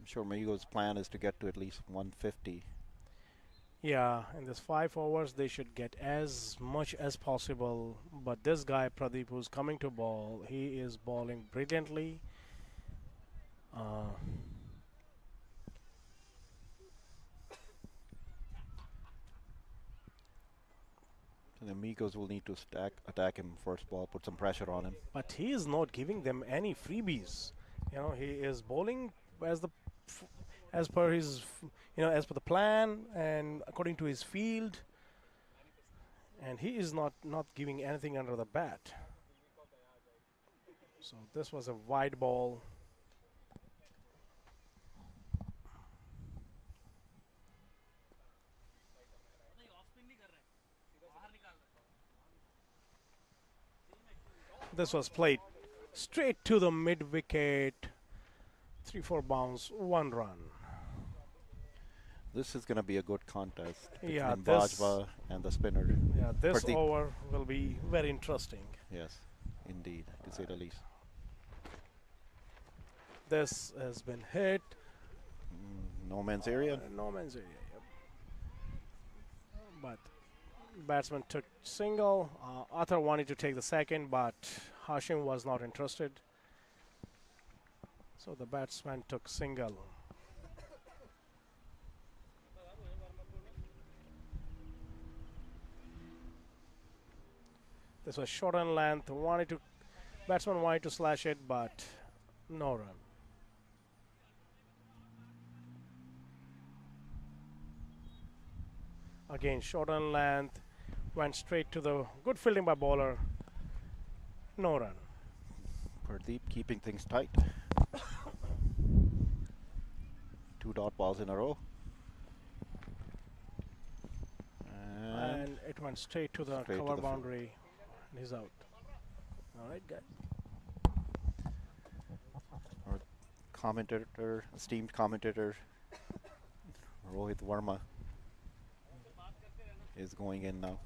C: I'm sure Migo's plan is to get to at least 150.
A: Yeah, in this 5 overs, they should get as much as possible. But this guy, Pradeep, who's coming to ball, he is bowling brilliantly.
C: So the Amigos will need to attack him first ball, put some pressure on him.
A: But he is not giving them any freebies. You know, he is bowling as per his, as per the plan and according to his field. And he is not giving anything under the bat. So this was a wide ball. This was played straight to the mid wicket. 3-4 bounce, 1 run.
C: This is going to be a good contest between
A: Yeah,
C: Bajwa and the spinner.
A: Yeah, this
C: Pradeep.
A: over will be very interesting.
C: Yes, indeed, to say the least.
A: This has been hit.
C: No man's area.
A: No man's area. Yep. But batsman took single. Arthur wanted to take the second, but Hashim was not interested. So the batsman took single. This was short on length. Batsman wanted to slash it, but no run. Again, short on length. Went straight to the good fielding by bowler. No run.
C: Pradeep keeping things tight. 2 dot balls in a row.
A: And it went straight to the
C: Straight to
A: cover
C: the
A: boundary. And he's out. All right, guys.
C: Our commentator, esteemed commentator, Rohit Verma, is going in now.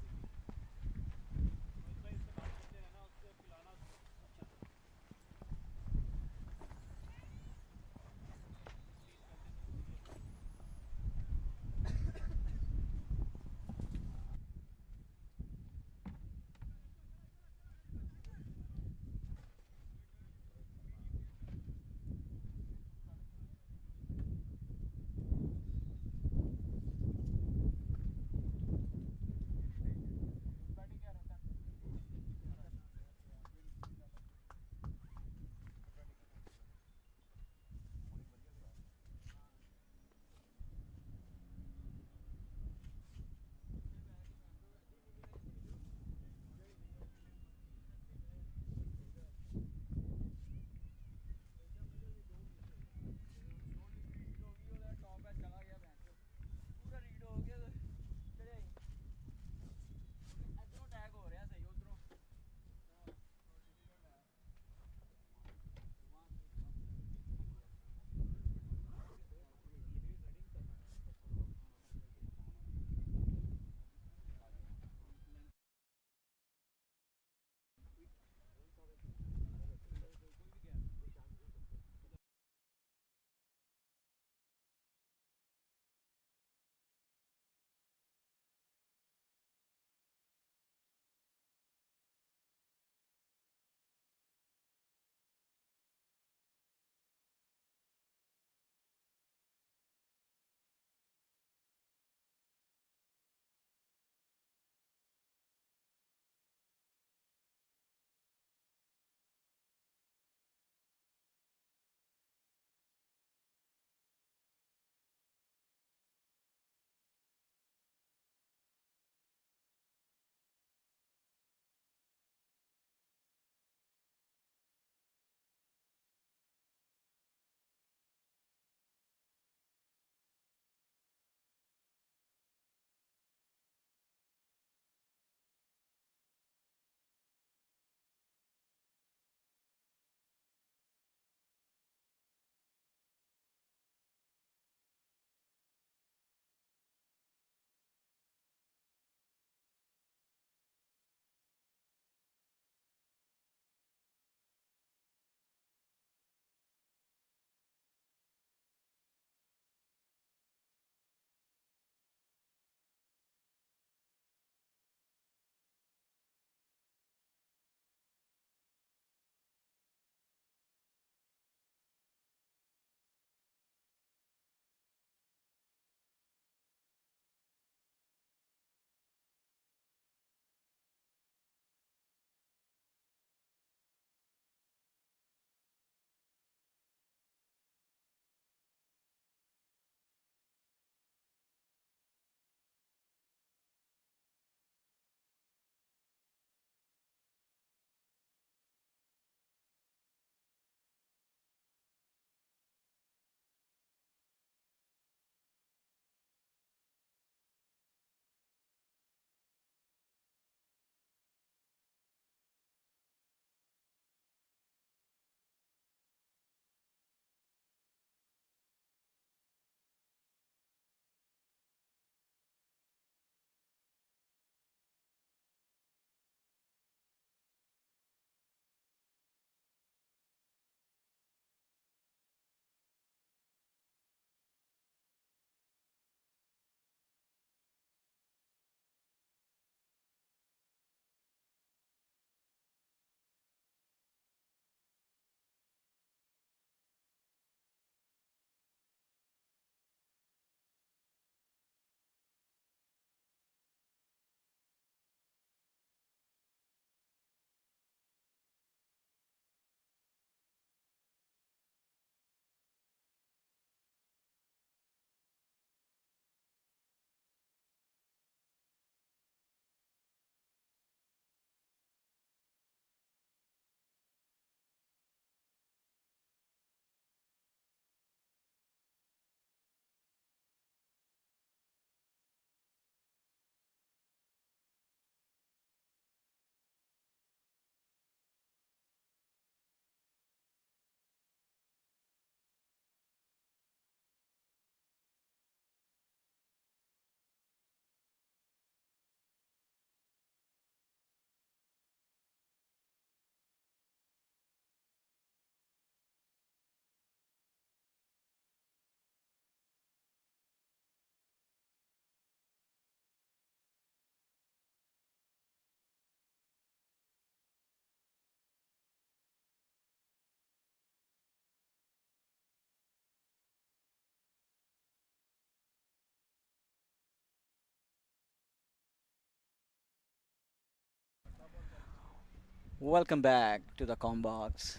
B: Welcome back to the Combox.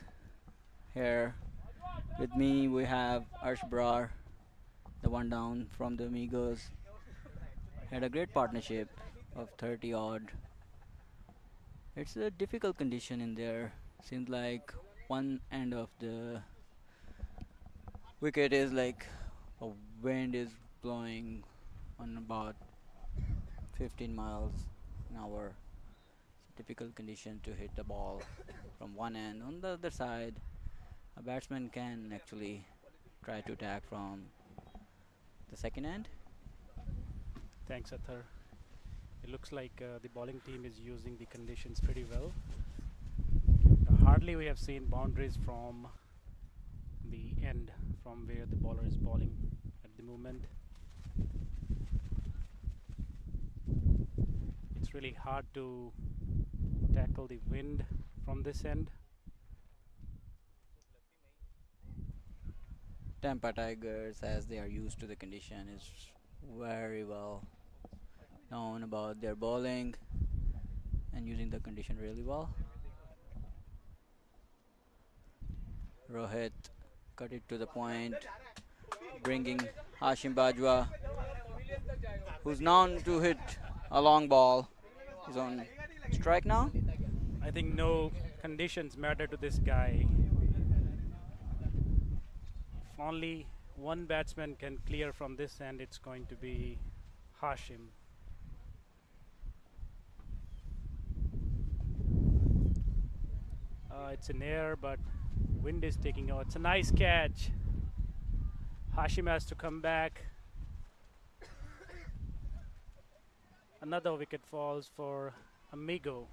B: Here with me we have Arsh Brar, the one down from the Amigos. Had a great partnership of 30 odd. It's a difficult condition in there. Seems like one end of the wicket is like a wind is blowing on about 15 miles an hour. It's a difficult condition to hit the ball from one end. On the other side, a batsman can actually try to attack from the second end.
A: Thanks, Athar. It looks like the bowling team is using the conditions pretty well. Hardly we have seen boundaries from the end from where the bowler is bowling at the moment. It's really hard to tackle the wind from this end.
B: Tampa Tigers, as they are used to the condition, is very well known about their bowling and using the condition really well. Rohit cut it to the point, bringing Hashim Bajwa, who's known to hit a long ball. He's on strike now.
A: I think no conditions matter to this guy. If only one batsman can clear from this end, it's going to be Hashim. It's in air, but wind is taking out. It's a nice catch. Hashim has to come back. Another wicket falls for Amigo.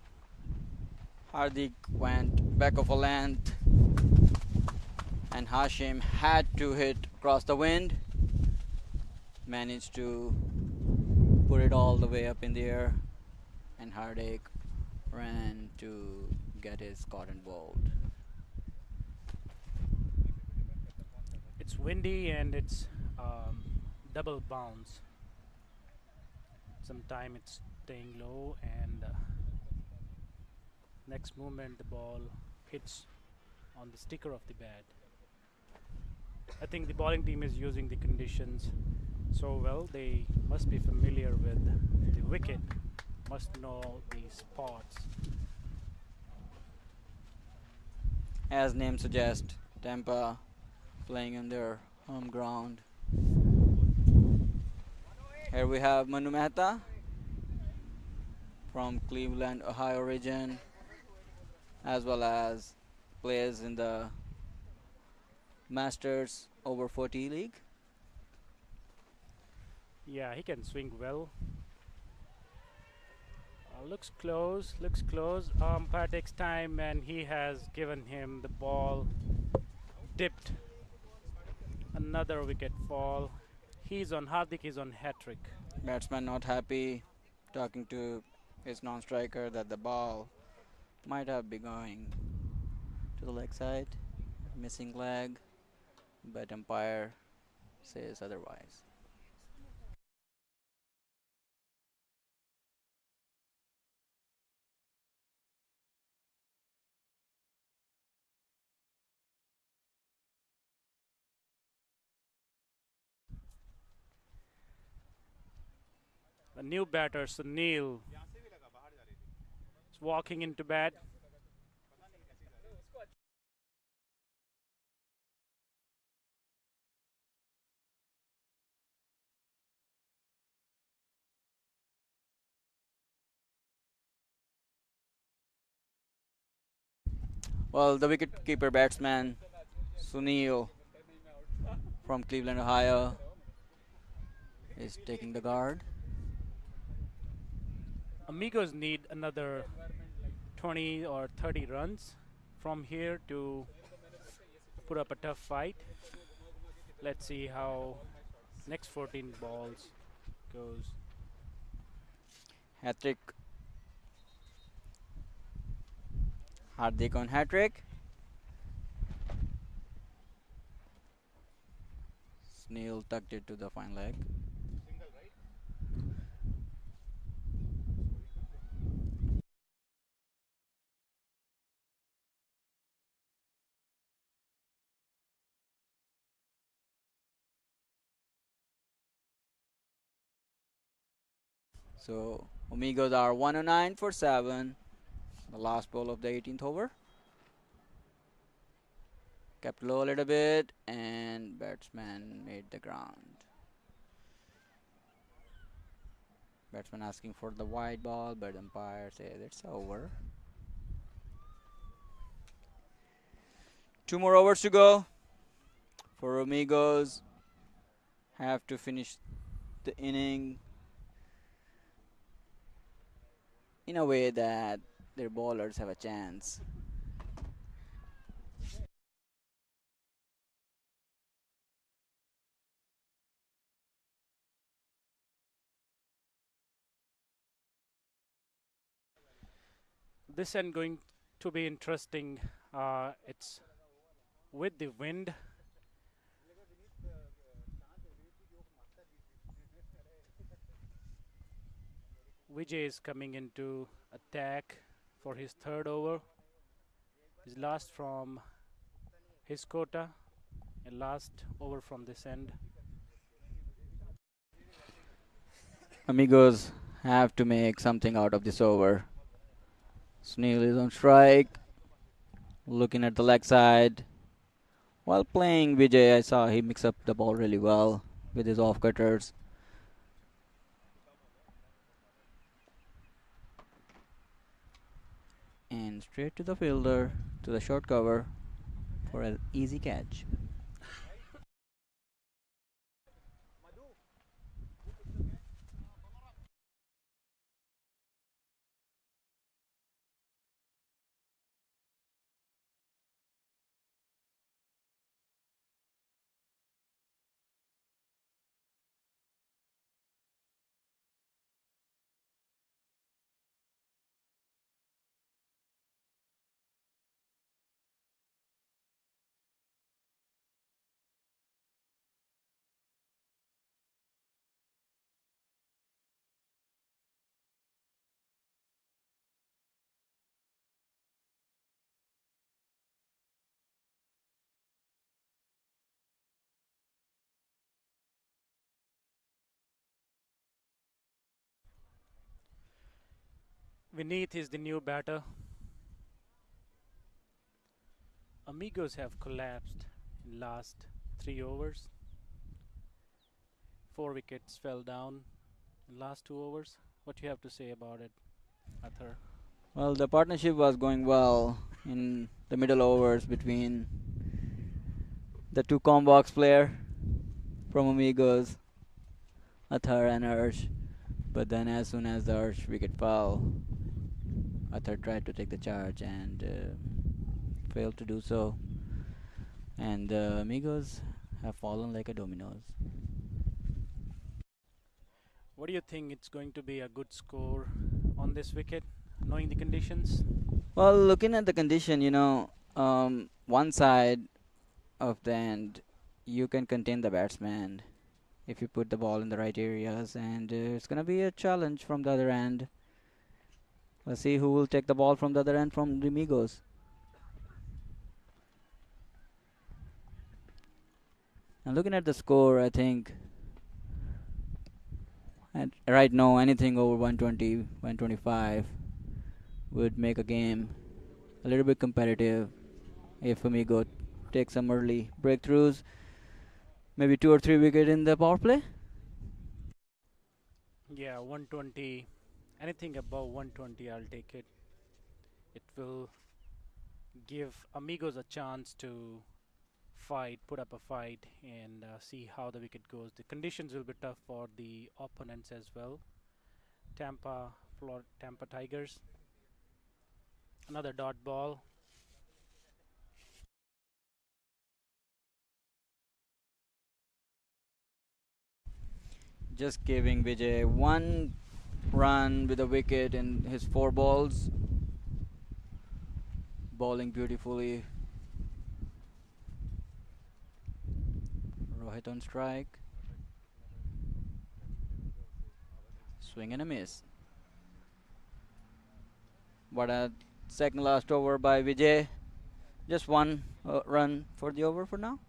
B: Hardik went back of a length, and Hashim had to hit across the wind. Managed to put it all the way up in the air, and Hardik ran to get his cotton bowled.
A: It's windy and it's double bounce. Sometime it's staying low, and next movement the ball hits on the sticker of the bat. I think the bowling team is using the conditions so well. They must be familiar with the wicket, must know the spots.
B: As name suggests, Tampa playing on their home ground. Here we have Manu Mehta from Cleveland, Ohio region, as well as plays in the Masters over 40 league.
A: Yeah, he can swing well. Looks close, looks close. Umpire takes time and he has given him the ball dipped. Another wicket fall. Hardik is on hat-trick.
B: Batsman not happy, talking to his non-striker that the ball might have been going to the leg side, missing leg, but umpire says otherwise.
A: The new batter, Sunil, is walking into bat.
B: Well, the wicket-keeper batsman Sunil from Cleveland, Ohio is taking the guard.
A: Amigos need another 20 or 30 runs from here to put up a tough fight. Let's see how next 14 balls goes.
B: Hat-trick. Hardik on hat-trick. Sunil tucked it to the fine leg. So Amigos are 109 for 7. The last ball of the 18th over. Kept low a little bit and batsman made the ground. Batsman asking for the wide ball, but umpire says it's over. 2 more overs to go for Amigos. Have to finish the inning in a way that their bowlers have a chance.
A: This end going to be interesting. It's with the wind. Vijay is coming into attack for his third over. His last from his quota and last over from this end.
B: Amigos have to make something out of this over. Snell is on strike, looking at the leg side. While playing Vijay, I saw he mix up the ball really well with his off cutters. And straight to the fielder, to the short cover for an easy catch.
A: Vineeth is the new batter. Amigos have collapsed in last 3 overs. 4 wickets fell down in last 2 overs. What do you have to say about it, Athar?
B: Well, the partnership was going well in the middle overs between the two combox player from Amigos, Athar and Arsh. But then as soon as the Arsh wicket fell, Athar tried to take the charge and failed to do so. And the Amigos have fallen like a dominoes.
A: What do you think it's going to be a good score on this wicket, knowing the conditions?
B: Well, looking at the condition, one side of the end, you can contain the batsman if you put the ball in the right areas, and it's going to be a challenge from the other end. Let's see who will take the ball from the other end from the Amigos. And looking at the score, I think right now anything over 120, 125 would make a game a little bit competitive if Amigo take some early breakthroughs, maybe 2 or 3 wicket in the power play.
A: Yeah, 120. Anything above 120, I'll take it. It will give Amigos a chance to fight, put up a fight, and see how the wicket goes. The conditions will be tough for the opponents as well. Tampa Tigers. Another dot ball.
B: Just giving Vijay 1 run with a wicket in his 4 balls. Bowling beautifully. Rohit on strike. Swing and a miss. What a second last over by Vijay. Just 1 run for the over for now.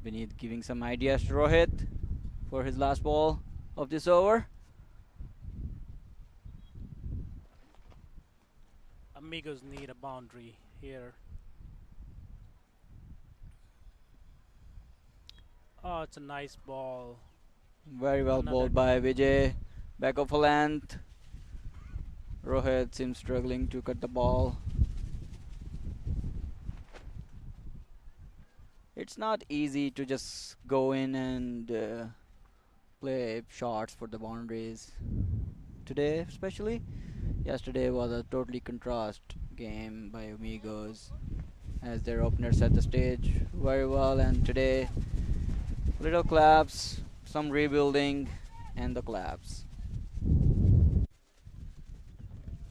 B: Beneath giving some ideas to Rohit for his last ball of this over.
A: Amigos need a boundary here. Oh, it's a nice ball.
B: Very well
A: Another
B: bowled by Vijay. Back of a length. Rohit seems struggling to cut the ball. It's not easy to just go in and play shots for the boundaries today, especially. Yesterday was a totally contrast game by Amigos, as their opener set the stage very well, and today little collapse, some rebuilding, and the collapse.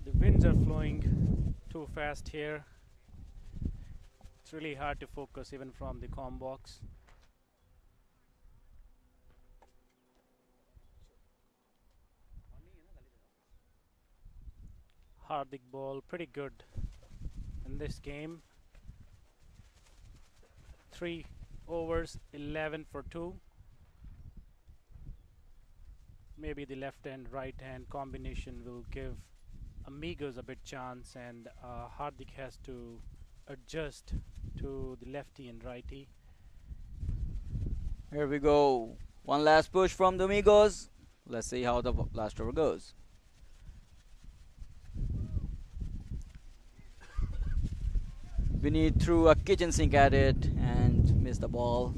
A: The winds are flowing too fast here. It's really hard to focus even from the comm box. Hardik ball pretty good in this game. 3 overs, 11 for 2. Maybe the left hand right hand combination will give Amigos a bit chance, and Hardik has to adjust to the lefty and righty.
B: Here we go. One last push from the Amigos. Let's see how the last over goes. Beneath threw a kitchen sink at it and missed the ball.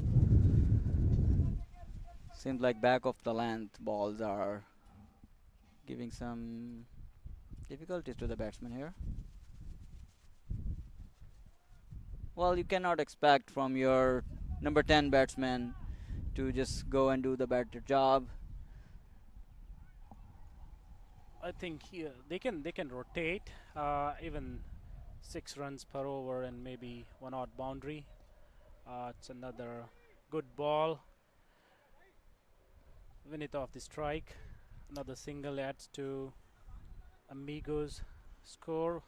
B: Seems like back of the length balls are giving some difficulties to the batsman here. Well, you cannot expect from your number 10 batsman to just go and do the better job.
A: I think here they can rotate even 6 runs per over and maybe 1 odd boundary. It's another good ball. Vinith off the strike. Another single adds to Amigos score.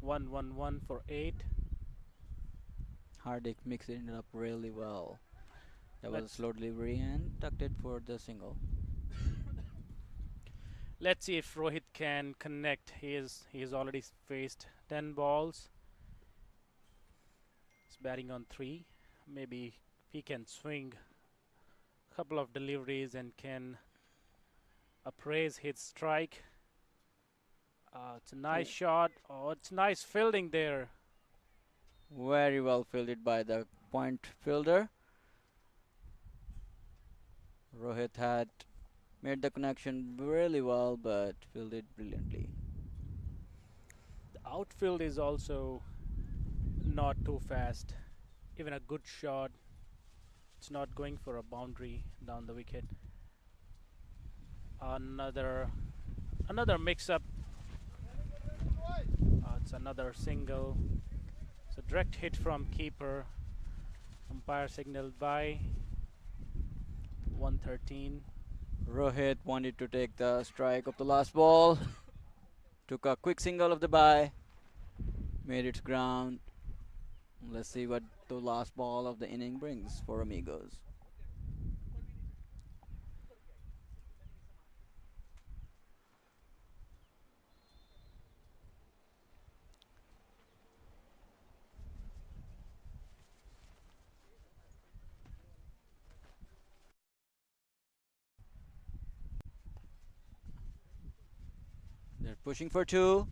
A: 1-1-1 for 8.
B: Hardik mixed it up really well. That was a slow delivery and tucked it for the single.
A: Let's see if Rohit can connect. He has already faced 10 balls. He's batting on 3. Maybe he can swing a couple of deliveries and can appraise his strike. It's a nice shot. Oh, it's nice fielding there.
B: Very well fielded by the point fielder. Rohit had made the connection really well, but fielded brilliantly.
A: The outfield is also not too fast. Even a good shot, it's not going for a boundary down the wicket. Another mix-up. It's another single. It's a direct hit from keeper. Umpire signaled by. 113.
B: Rohit wanted to take the strike of the last ball. Took a quick single of the bye. Made its ground. Let's see what the last ball of the inning brings for Amigos. They're pushing for 2.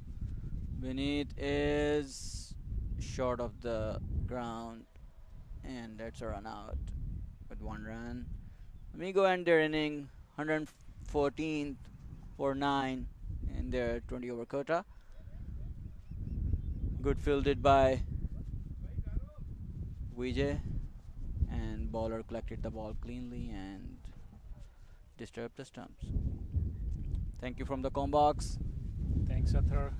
B: Beneath is short of the ground, and that's a run out with 1 run. Amigo end their inning 114th for 9 in their 20 over quota. Good fielded by Vijay, and bowler collected the ball cleanly and disturbed the stumps. Thank you from the com box.
A: Thanks, Athar.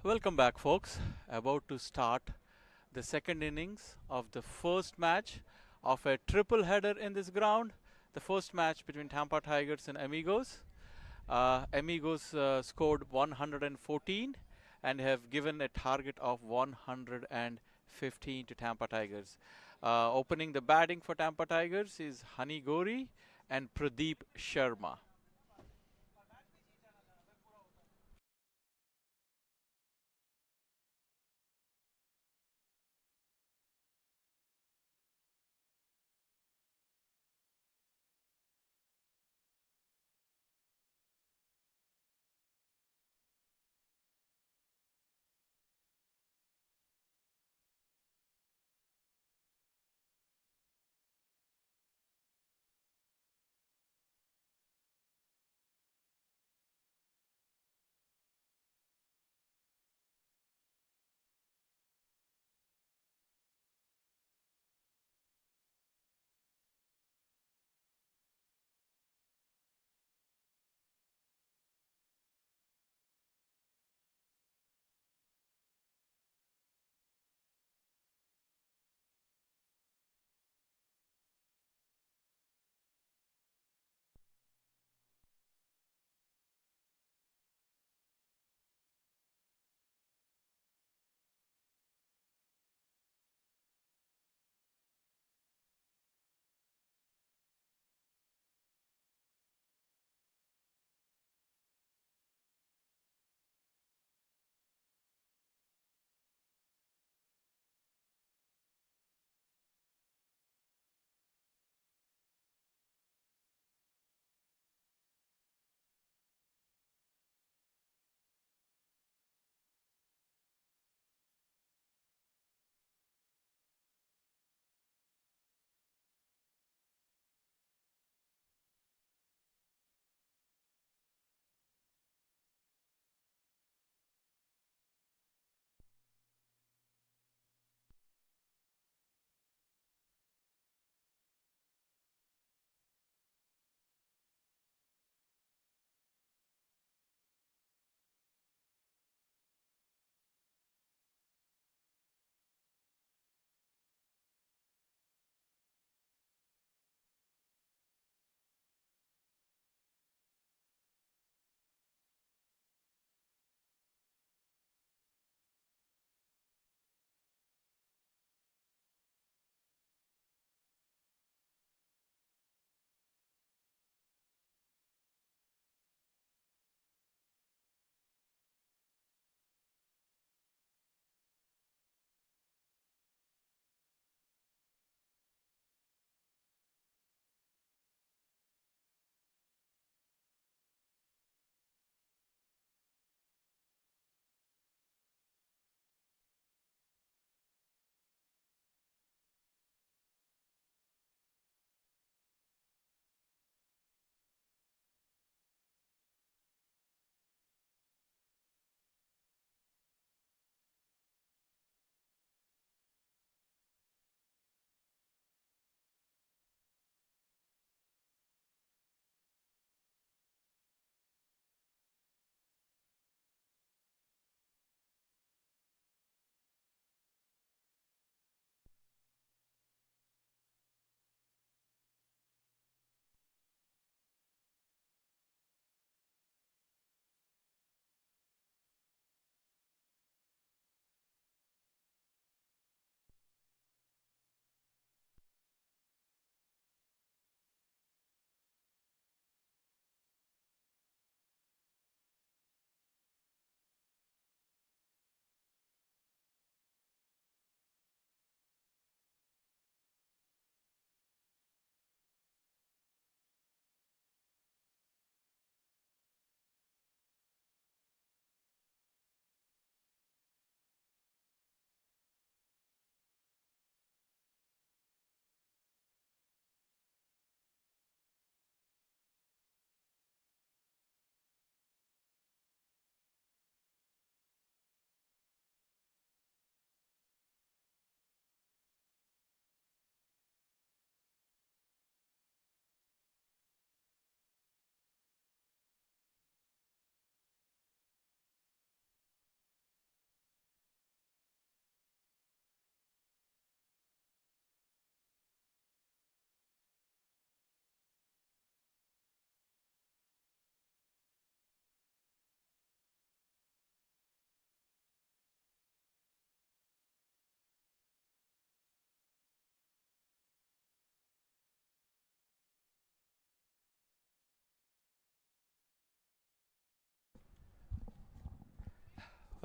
D: Welcome back, folks. About to start the second innings of the first match of a triple header in this ground. The first match between Tampa Tigers and Amigos. Amigos scored 114 and have given a target of 115 to Tampa Tigers. Opening the batting for Tampa Tigers is Hani Gori and Pradeep Sharma.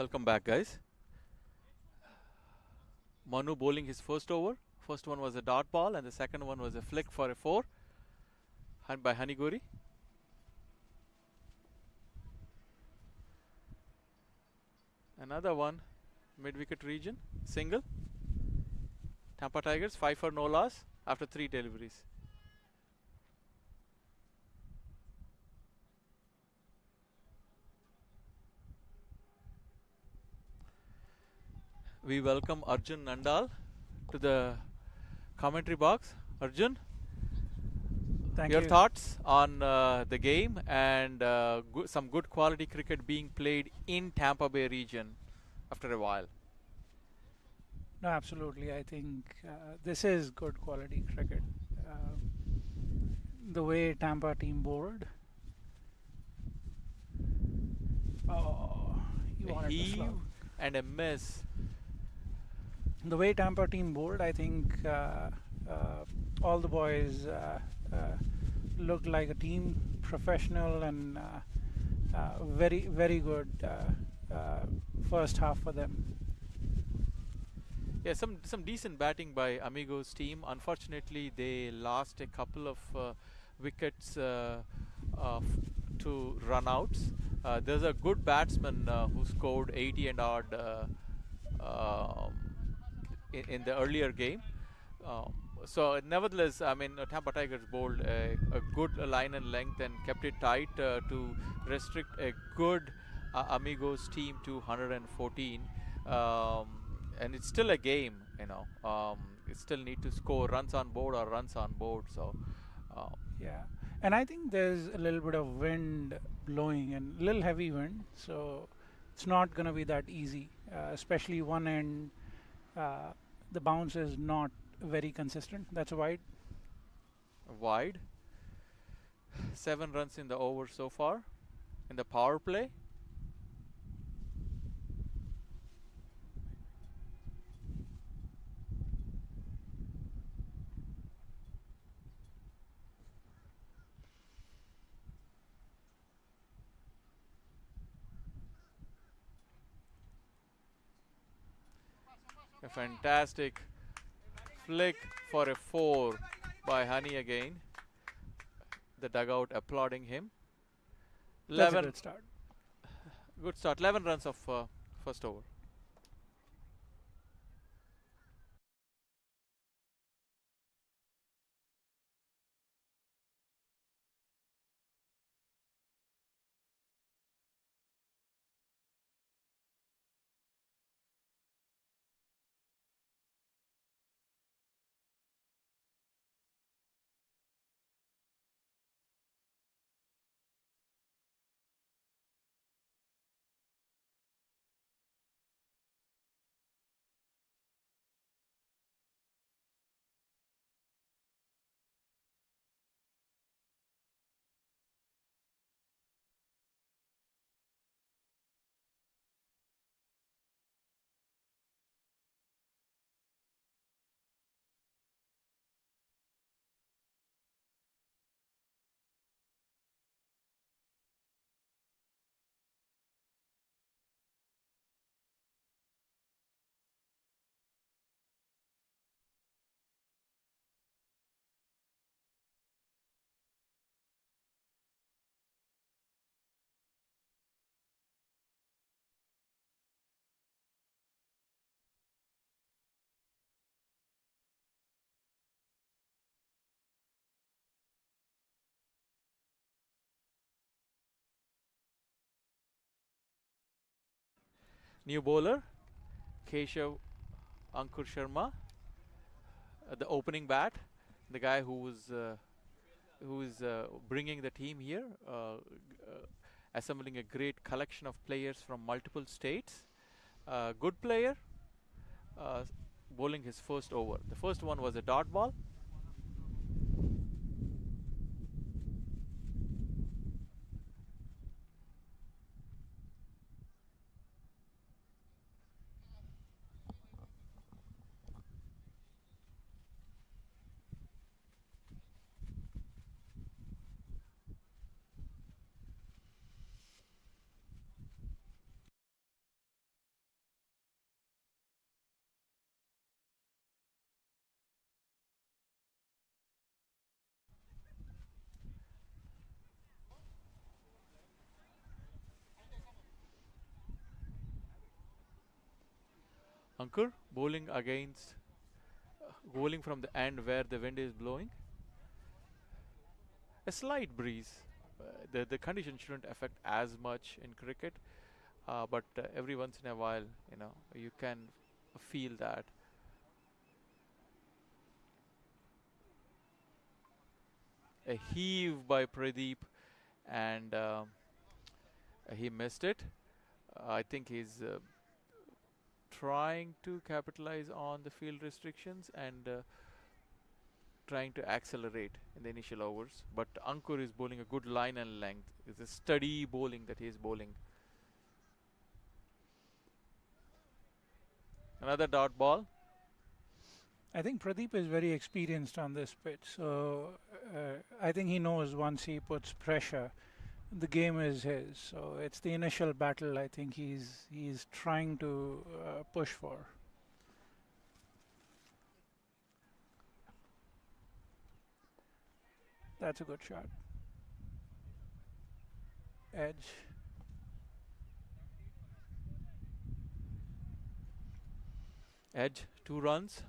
D: Welcome back, guys. Manu bowling his first over. First one was a dot ball, and the second one was a flick for a 4 by Haniguri. Another one, mid-wicket region, single. Tampa Tigers 5 for no loss after 3 deliveries. We welcome Arjun Nandal to the commentary box. Arjun,
E: Thank
D: your
E: you.
D: thoughts on the game and some good quality cricket being played in Tampa Bay region after a while.
E: No, absolutely. I think this is good quality cricket. The way Tampa team bowled. Oh, you
D: A
E: wanted to
D: heave
E: slug.
D: and a miss.
E: The way Tampa team bowled, I think all the boys looked like a team, professional, and very, very good first half for them.
D: Yeah, some decent batting by Amigos team. Unfortunately, they lost a couple of wickets to run-outs. There's a good batsman who scored 80 and odd um, in the earlier game. So nevertheless, I mean, Tampa Tigers bowled a good line and length and kept it tight to restrict a good Amigos team to 114. And it's still a game, you know. You still need to score runs on board or runs on board. So
E: Yeah, and I think there's a little bit of wind blowing and a little heavy wind, so it's not going to be that easy, especially one end. The bounce is not very consistent. That's wide.
D: wide. 7 runs in the over so far in the power play. A fantastic flick for a 4 by Honey again. The dugout applauding him.
E: That's a good start.
D: Good start. 11 runs of first over. New bowler, Keshav Ankur Sharma, the opening bat, the guy who is bringing the team here, assembling a great collection of players from multiple states. Good player, uh, bowling his first over. The first one was a dot ball. Ankur bowling against, bowling from the end where the wind is blowing. A slight breeze. The condition shouldn't affect as much in cricket, but every once in a while, you know, you can feel that. A heave by Pradeep, and he missed it. I think he's trying to capitalize on the field restrictions and trying to accelerate in the initial overs. But Ankur is bowling a good line and length. It's a steady bowling that he is bowling. Another dot ball.
E: I think Pradeep is very experienced on this pitch, so I think he knows once he puts pressure, the game is his. So it's the initial battle I think he's trying to push for. That's a good shot. Edge.
D: Edge, 2 runs.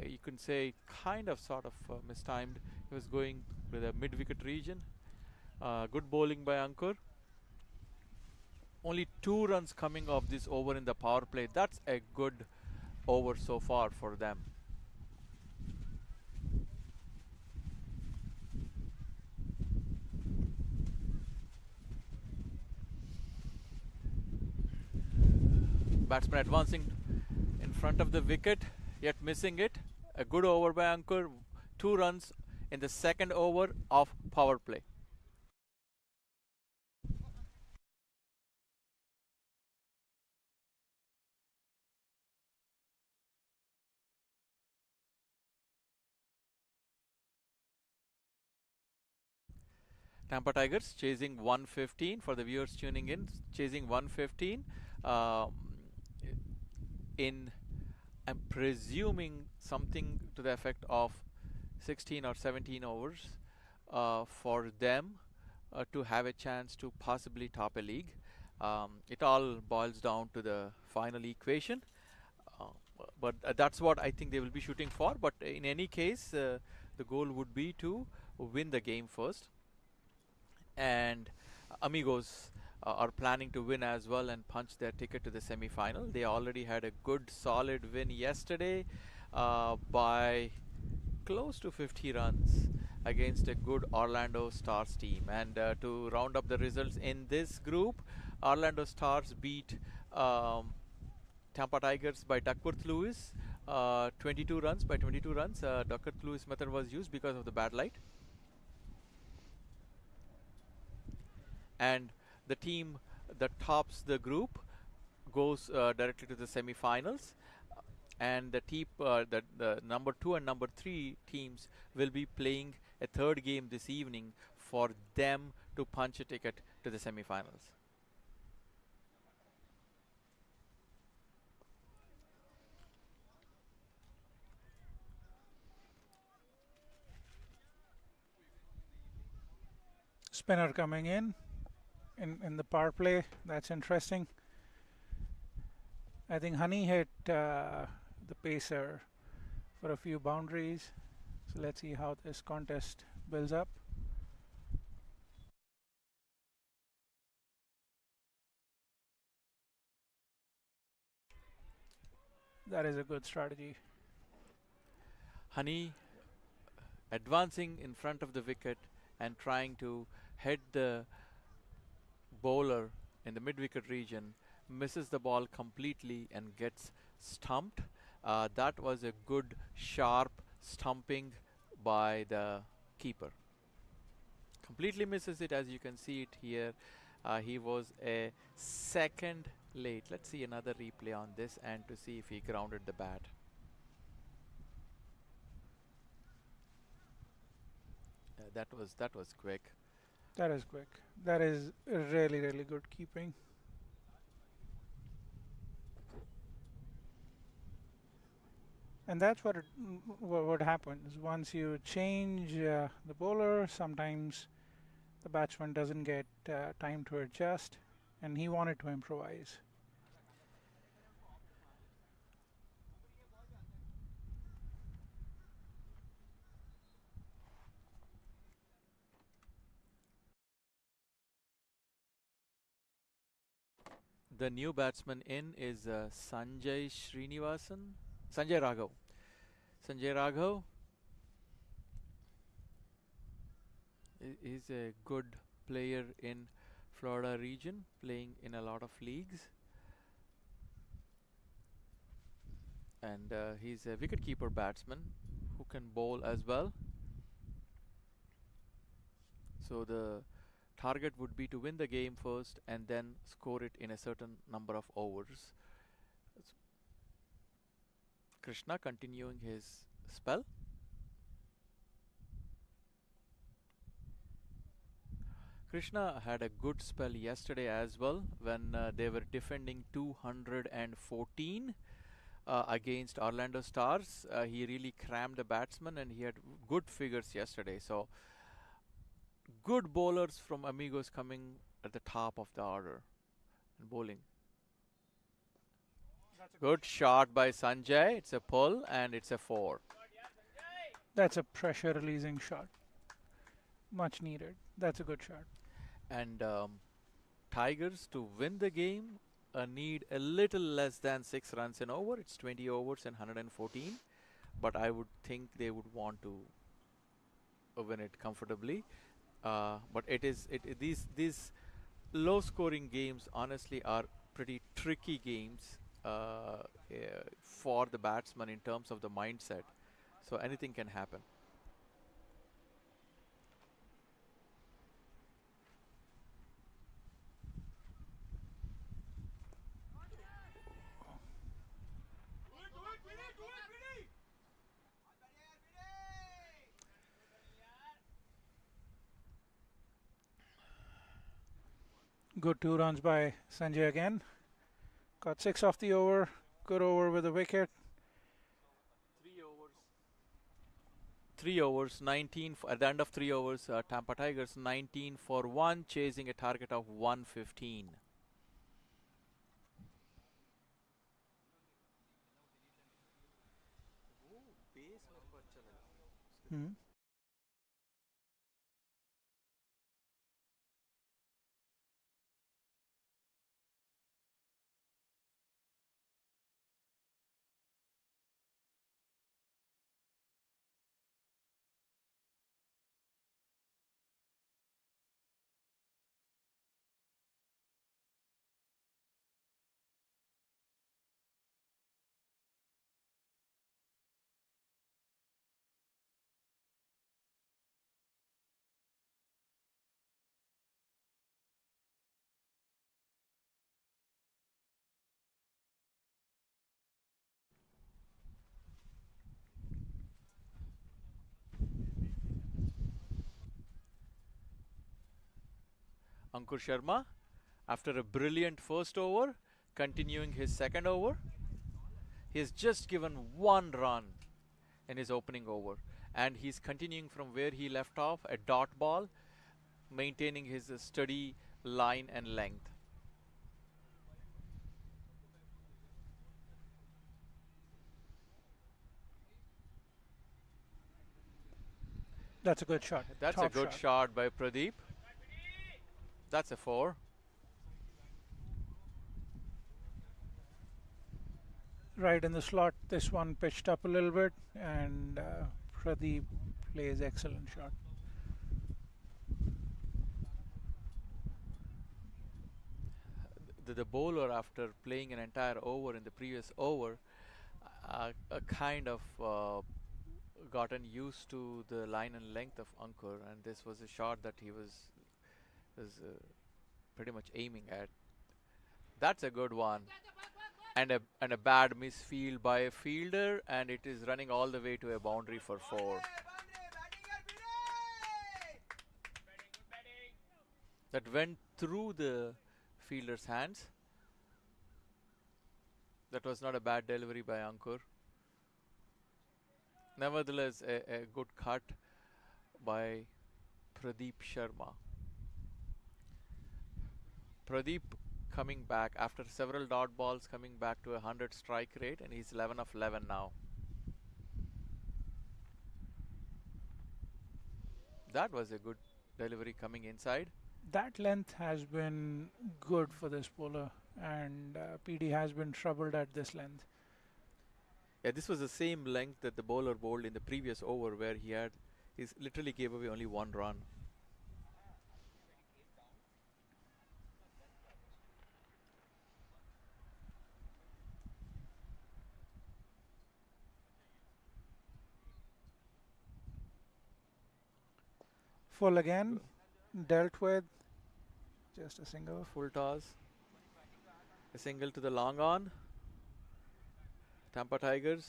D: You can say kind of sort of mistimed. He was going with a mid-wicket region. Good bowling by Ankur. Only 2 runs coming off this over in the power play. That's a good over so far for them. Batsman advancing in front of the wicket, yet missing it. A good over by Ankur. 2 runs in the second over of power play. Tampa Tigers chasing 115 for the viewers tuning in, chasing 115 in, I'm presuming, something to the effect of 16 or 17 overs for them to have a chance to possibly top a league. It all boils down to the final equation, but that's what I think they will be shooting for. But in any case, the goal would be to win the game first. And Amigos are planning to win as well and punch their ticket to the semi-final. They already had a good solid win yesterday by close to 50 runs against a good Orlando Stars team. And to round up the results in this group, Orlando Stars beat Tampa Tigers by Duckworth Lewis, 22 runs by 22 runs. Duckworth Lewis method was used because of the bad light. And the team that tops the group goes directly to the semi-finals, and the number 2 and number 3 teams will be playing a third game this evening for them to punch a ticket to the semi-finals.
E: Spinner coming in the power play. That's interesting. I think Honey hit the pacer for a few boundaries. So let's see how this contest builds up. That is a good strategy.
D: Honey advancing in front of the wicket and trying to hit the bowler in the mid-wicket region, misses the ball completely and gets stumped. That was a good sharp stumping by the keeper. Completely misses it, as you can see it here. He was a second late. Let's see another replay on this and to see if he grounded the bat. That was quick.
E: That is quick. That is really, really good keeping. And that's what happens. Once you change the bowler, sometimes the batsman doesn't get time to adjust, and he wanted to improvise.
D: The new batsman in is Sanjay Raghav. Sanjay Raghav is a good player in Florida region, playing in a lot of leagues. And he's a wicket-keeper batsman who can bowl as well. So the target would be to win the game first and then score it in a certain number of overs. Krishna continuing his spell. Krishna had a good spell yesterday as well when they were defending 214 against Orlando Stars. He really crammed the batsman and he had good figures yesterday. So good bowlers from Amigos coming at the top of the order and bowling. Good shot by Sanjay. It's a pull and it's a 4.
E: That's a pressure releasing shot. Much needed. That's a good shot.
D: And Tigers to win the game need a little less than 6 runs an over. It's 20 overs and 114. But I would think they would want to win it comfortably. But these low scoring games honestly are pretty tricky games for the batsman in terms of the mindset. So anything can happen.
E: Good 2 runs by Sanjay again. Got 6 off the over. Good over with a wicket.
D: 3 overs, 19 at the end of 3 overs, Tampa Tigers 19 for 1, chasing a target of 115. Ankur Sharma, after a brilliant first over, continuing his second over. He has just given 1 run in his opening over, and he's continuing from where he left off, a dot ball, maintaining his steady line and length.
E: That's a good shot.
D: That's a good shot by Pradeep. That's a 4.
E: Right in the slot, this one pitched up a little bit, and Pradeep plays excellent shot.
D: The bowler, after playing an entire over in the previous over, kind of gotten used to the line and length of Ankur, and this was a shot that he was pretty much aiming at. That's a good one. And a bad misfield by a fielder, and it is running all the way to a boundary for 4. That went through the fielder's hands. That was not a bad delivery by Ankur. Nevertheless, a good cut by Pradeep Sharma. Pradeep coming back after several dot balls, coming back to a 100 strike rate, and he's 11 of 11 now. That was a good delivery coming inside.
E: That length has been good for this bowler, and PD has been troubled at this length.
D: Yeah, this was the same length that the bowler bowled in the previous over, where he literally gave away only 1 run.
E: Full again, dealt with, just a single.
D: Full toss. A single to the long on. Tampa Tigers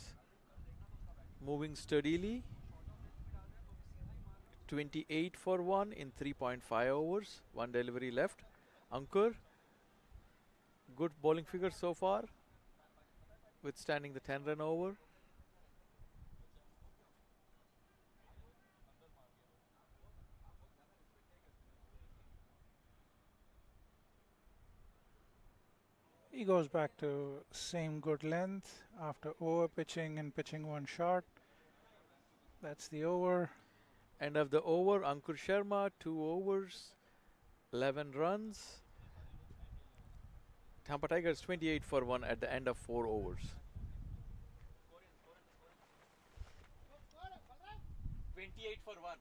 D: moving steadily. 28 for 1 in 3.5 overs. 1 delivery left. Ankur, good bowling figure so far, withstanding the 10-run over.
E: He goes back to same good length after over pitching and pitching 1 shot. That's the over.
D: End of the over, Ankur Sharma, 2 overs, 11 runs. Tampa Tigers 28 for 1 at the end of 4 overs. 28 for 1.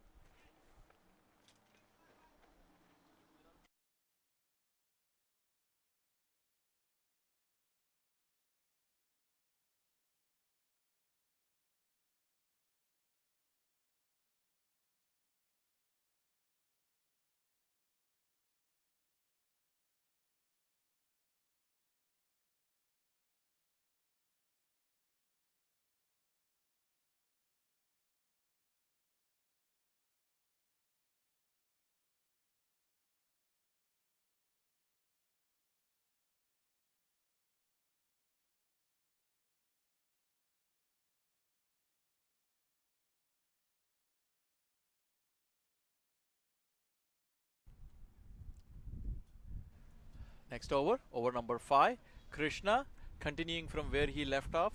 D: Next over, over number 5, Krishna continuing from where he left off,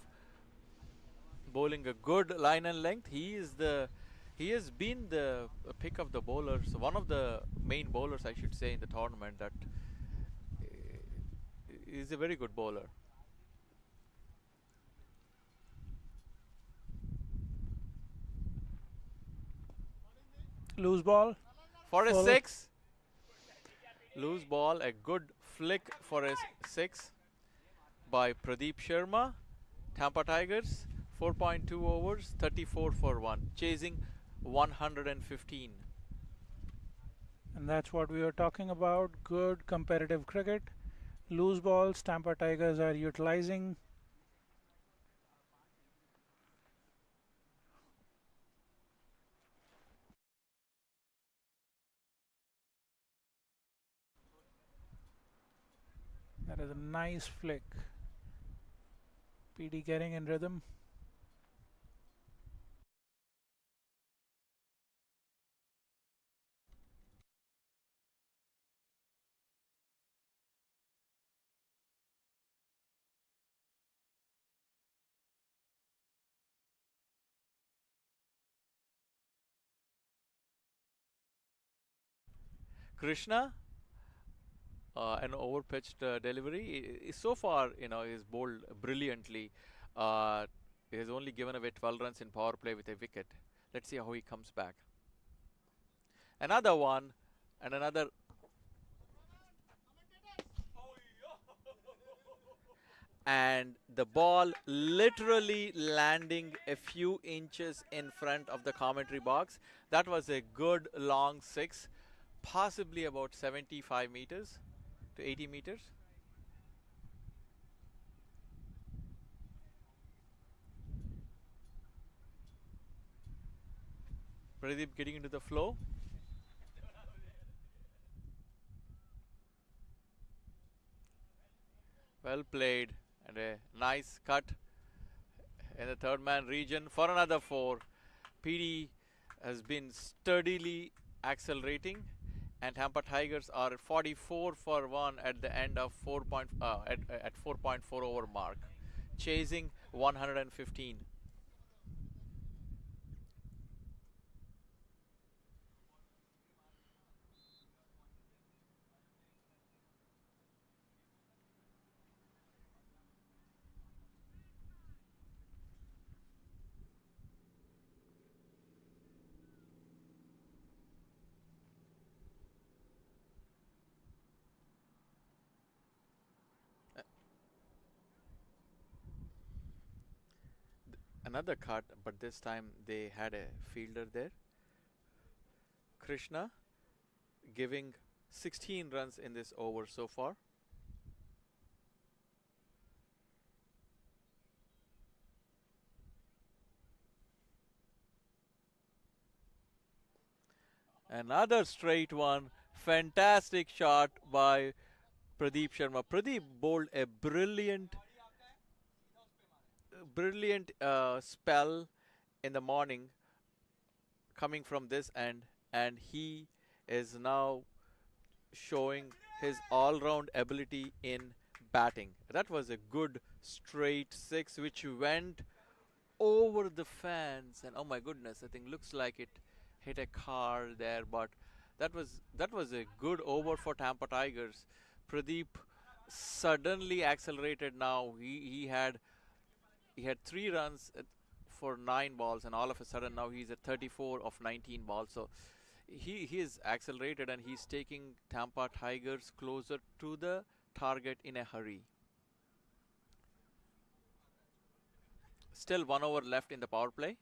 D: bowling a good line and length. He has been the pick of the bowlers, one of the main bowlers, I should say, in the tournament. That is a very good bowler.
E: Loose ball.
D: For a
E: Full.
D: 6. Loose ball, a good flick for a 6 by Pradeep Sharma. Tampa Tigers 4.2 overs, 34 for 1, chasing 115.
E: And that's what we were talking about. Good competitive cricket. Loose balls, Tampa Tigers are utilizing. That is a nice flick. PD getting in rhythm.
D: Krishna, an over-pitched delivery. So far, he's bowled brilliantly. He has only given away 12 runs in power play with a wicket. Let's see how he comes back. Another one, and another. And the ball literally landing a few inches in front of the commentary box. That was a good long 6, possibly about 75 meters to 80 meters. Pradeep getting into the flow. Well played, and a nice cut in the third man region for another 4. PD has been sturdily accelerating, and Tampa Tigers are 44 for 1 at the end of 4.4 over mark, chasing 115. Another cut, but this time they had a fielder there. Krishna giving 16 runs in this over so far. Another straight one. Fantastic shot by Pradeep Sharma. Pradeep bowled a brilliant spell in the morning coming from this end, and he is now showing his all-round ability in batting. That was a good straight six which went over the fence, and oh my goodness, I think looks like it hit a car there, but that was a good over for Tampa Tigers. Pradeep suddenly accelerated now. He had 3 runs for 9 balls, and all of a sudden now he's at 34 of 19 balls. So he is accelerated, and he's taking Tampa Tigers closer to the target in a hurry. Still 1 over left in the power play.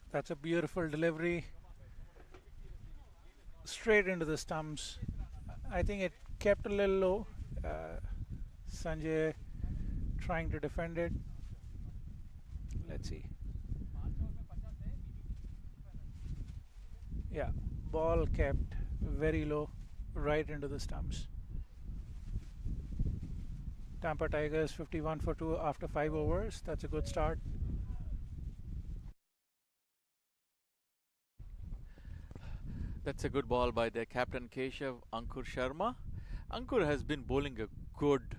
E: That's a beautiful delivery. Straight into the stumps. I think it kept a little low. Sanjay trying to defend it. Let's see. Yeah, ball kept very low, right into the stumps. Tampa Tigers 51 for 2 after 5 overs. That's a good start.
D: That's a good ball by the captain Keshav Ankur Sharma. Ankur has been bowling a good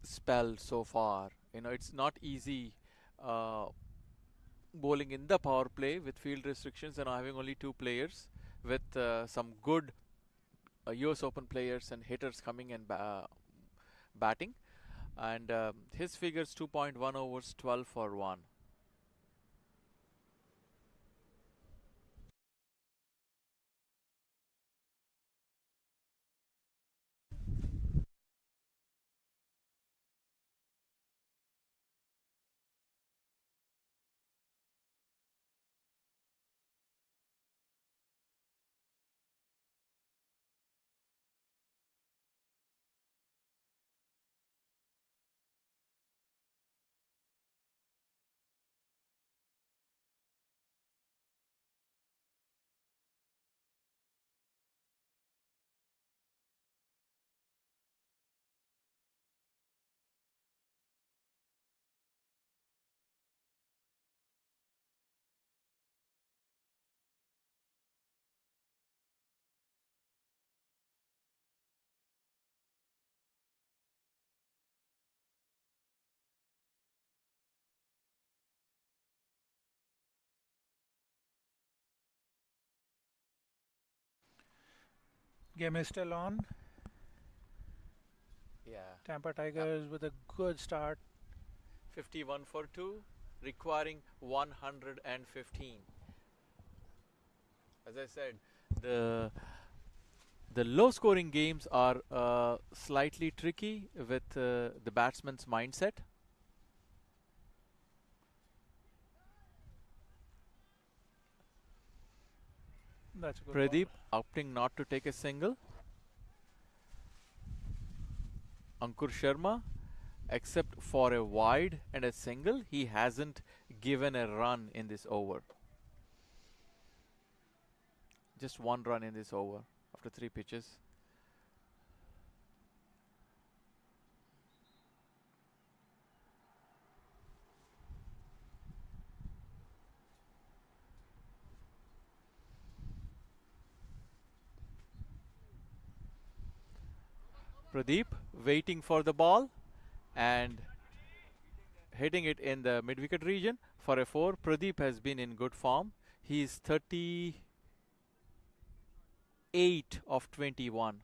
D: spell so far. It's not easy bowling in the power play with field restrictions and having only 2 players with some good US Open players and hitters coming and batting. And his figures 2.1 overs, 12 for 1.
E: Game is still on.
D: Yeah.
E: Tampa Tigers with a good start.
D: 51 for 2, requiring 115. As I said, the low scoring games are slightly tricky with the batsman's mindset.
E: That's a good
D: Pradeep
E: ball.
D: opting not to take a single. Ankur Sharma, except for a wide and a single, he hasn't given a run in this over. Just one run in this over after 3 pitches. Pradeep waiting for the ball and hitting it in the mid-wicket region for a 4. Pradeep has been in good form. He is 38 of 21.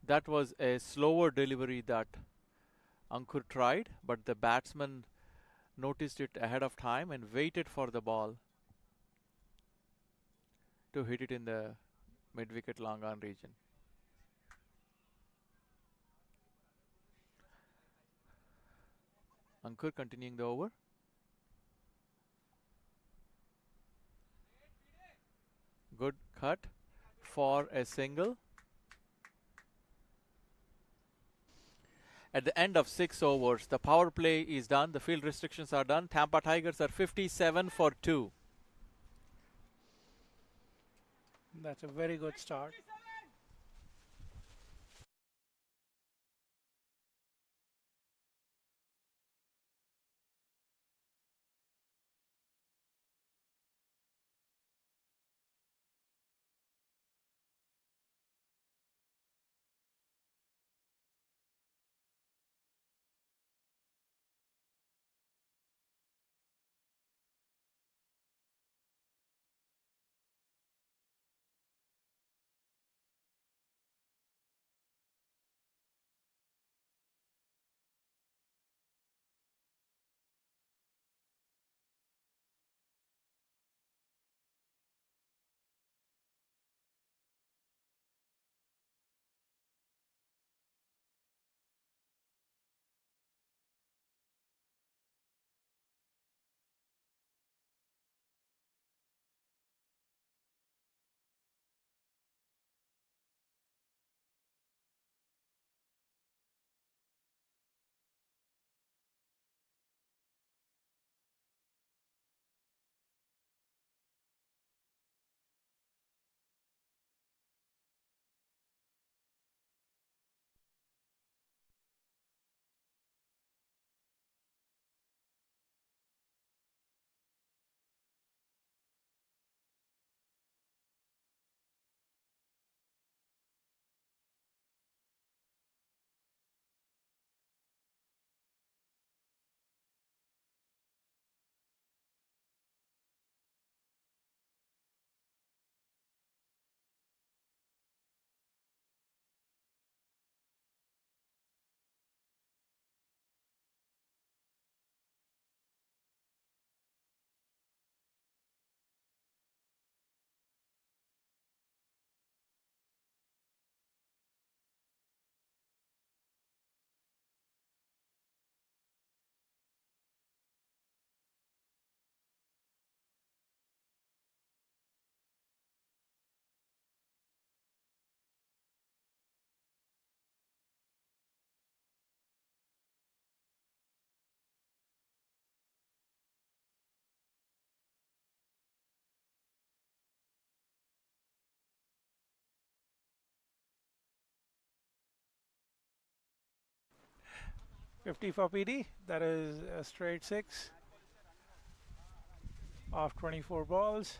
D: That was a slower delivery that Ankur tried, but the batsman noticed it ahead of time and waited for the ball to hit it in the mid-wicket long on region. Ankur continuing the over. Good cut for a single. At the end of 6 overs, the power play is done. The field restrictions are done. Tampa Tigers are 57 for 2.
E: That's a very good start. $50 for PD. That is a straight 6 off 24 balls.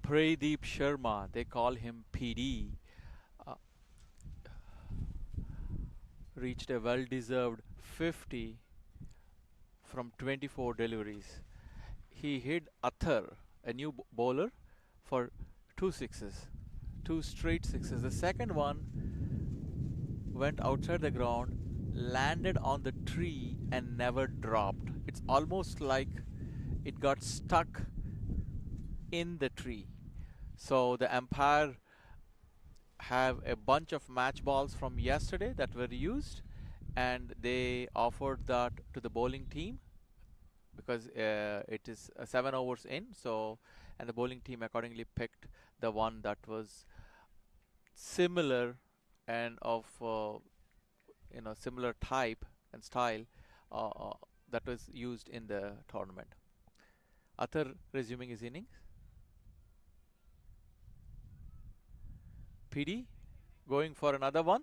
D: Pradeep Sharma, they call him PD, uh, reached a well-deserved 50 from 24 deliveries. He hit Athar, a new bowler, for 2 sixes, 2 straight 6s. The second one went outside the ground, landed on the tree and never dropped. It's almost like it got stuck in the tree. So the umpire have a bunch of match balls from yesterday that were used, and they offered that to the bowling team because it is 7 overs in. So, and the bowling team accordingly picked the one that was similar and of similar type and style that was used in the tournament. Athar resuming his innings. PD going for another one,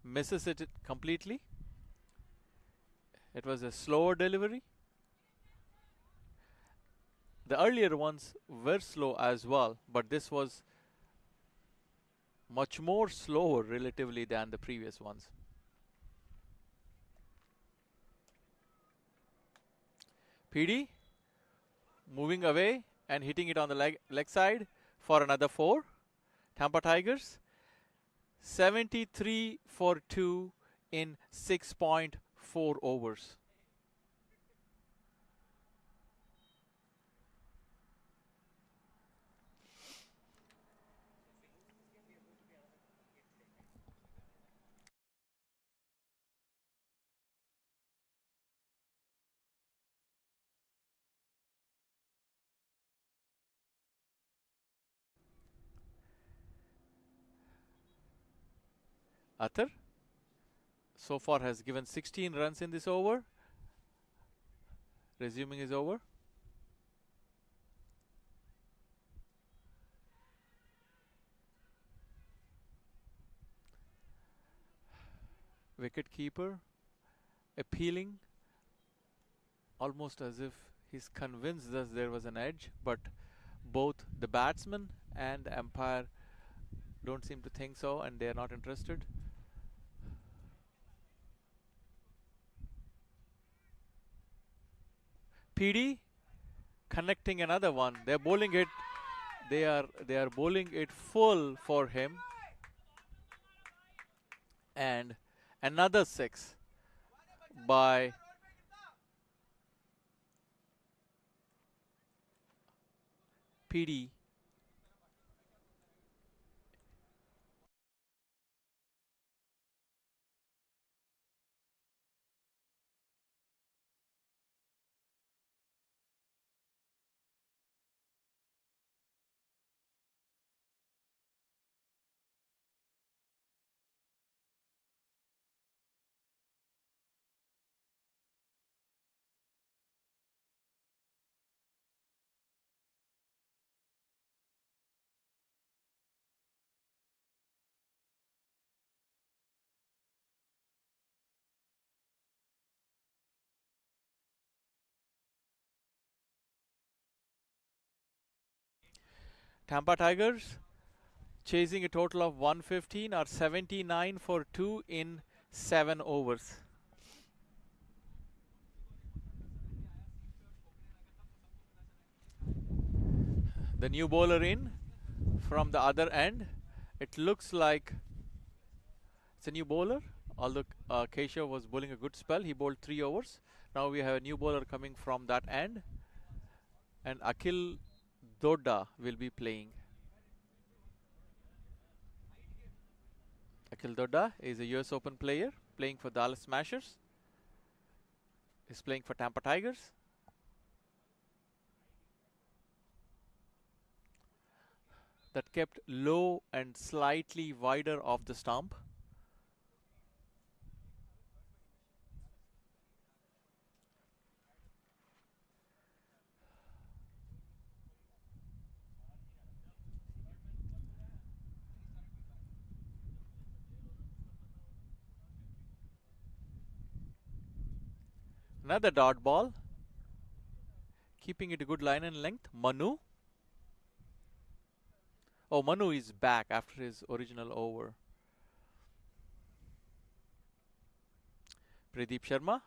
D: misses it completely. It was a slower delivery. The earlier ones were slow as well, but this was much more slower relatively than the previous ones. PD moving away and hitting it on the leg side for another 4. Tampa Tigers 73 for 2 in 6.4 overs. Athar so far has given 16 runs in this over. Resuming his over. Wicket keeper appealing, almost as if he's convinced that there was an edge, but both the batsman and the umpire don't seem to think so, and they are not interested. PD connecting another one. They're bowling it. They are bowling it full for him, and another 6 by PD. Tampa Tigers chasing a total of 115 or 79 for 2 in 7 overs. The new bowler in from the other end. It looks like it's a new bowler, although Keshav was bowling a good spell. He bowled 3 overs. Now we have a new bowler coming from that end, and Akhil Dodda will be playing. Akhil Dodda is a US Open player playing for Dallas Smashers. He's playing for Tampa Tigers. That kept low and slightly wider off the stump. Another dot ball, keeping it a good line and length. Manu Oh, Manu is back after his original over. Pradeep Sharma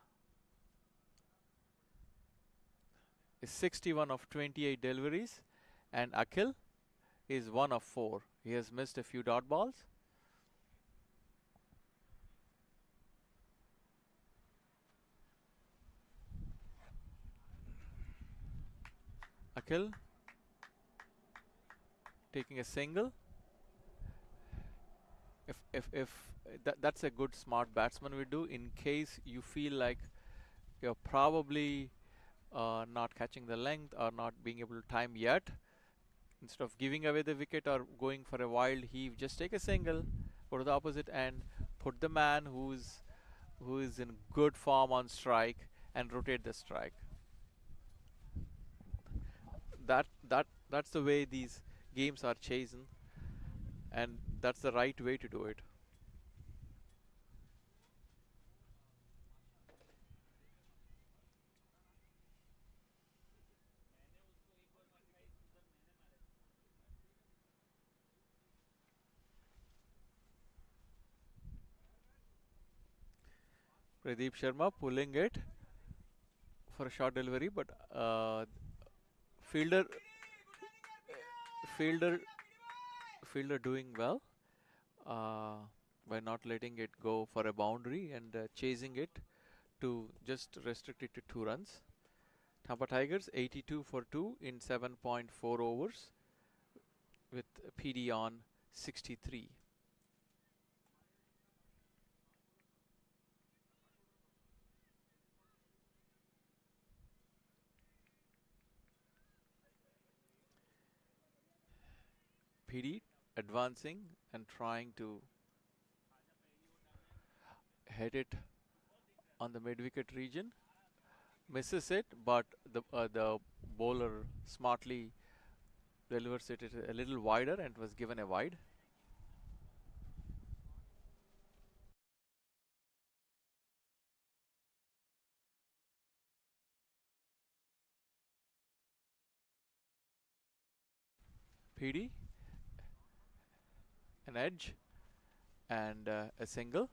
D: is 61 of 28 deliveries, and Akhil is 1 of 4. He has missed a few dot balls. Akhil taking a single. If that's a good smart batsman would do, in case you feel like you're probably not catching the length or not being able to time yet, instead of giving away the wicket or going for a wild heave, just take a single, go to the opposite end, put the man who is in good form on strike, and rotate the strike. That's the way these games are chosen, and that's the right way to do it. Pradeep Sharma pulling it for a short delivery, but fielder fielder fielder doing well by not letting it go for a boundary and chasing it to just restrict it to 2 runs. Tampa Tigers 82 for 2 in 7.4 overs with PD on 63. PD advancing and trying to hit it on the mid-wicket region. Misses it, but the bowler smartly delivers it a little wider and was given a wide. PD, an edge, and a single.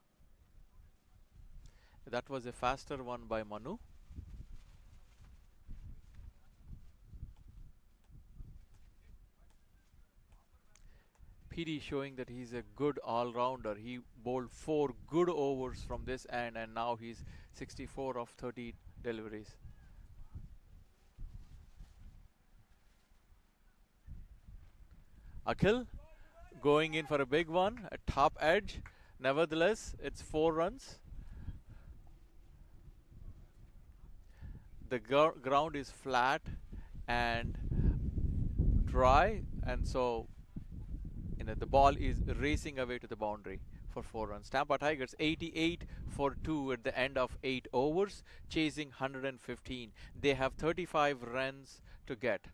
D: That was a faster one by Manu. PD showing that he's a good all-rounder. He bowled 4 good overs from this end, and now he's 64 of 30 deliveries. Akhil going in for a big one, a top edge. Nevertheless, it's 4 runs. The ground is flat and dry, and so the ball is racing away to the boundary for 4 runs. Tampa Tigers 88 for 2 at the end of 8 overs, chasing 115. They have 35 runs to get.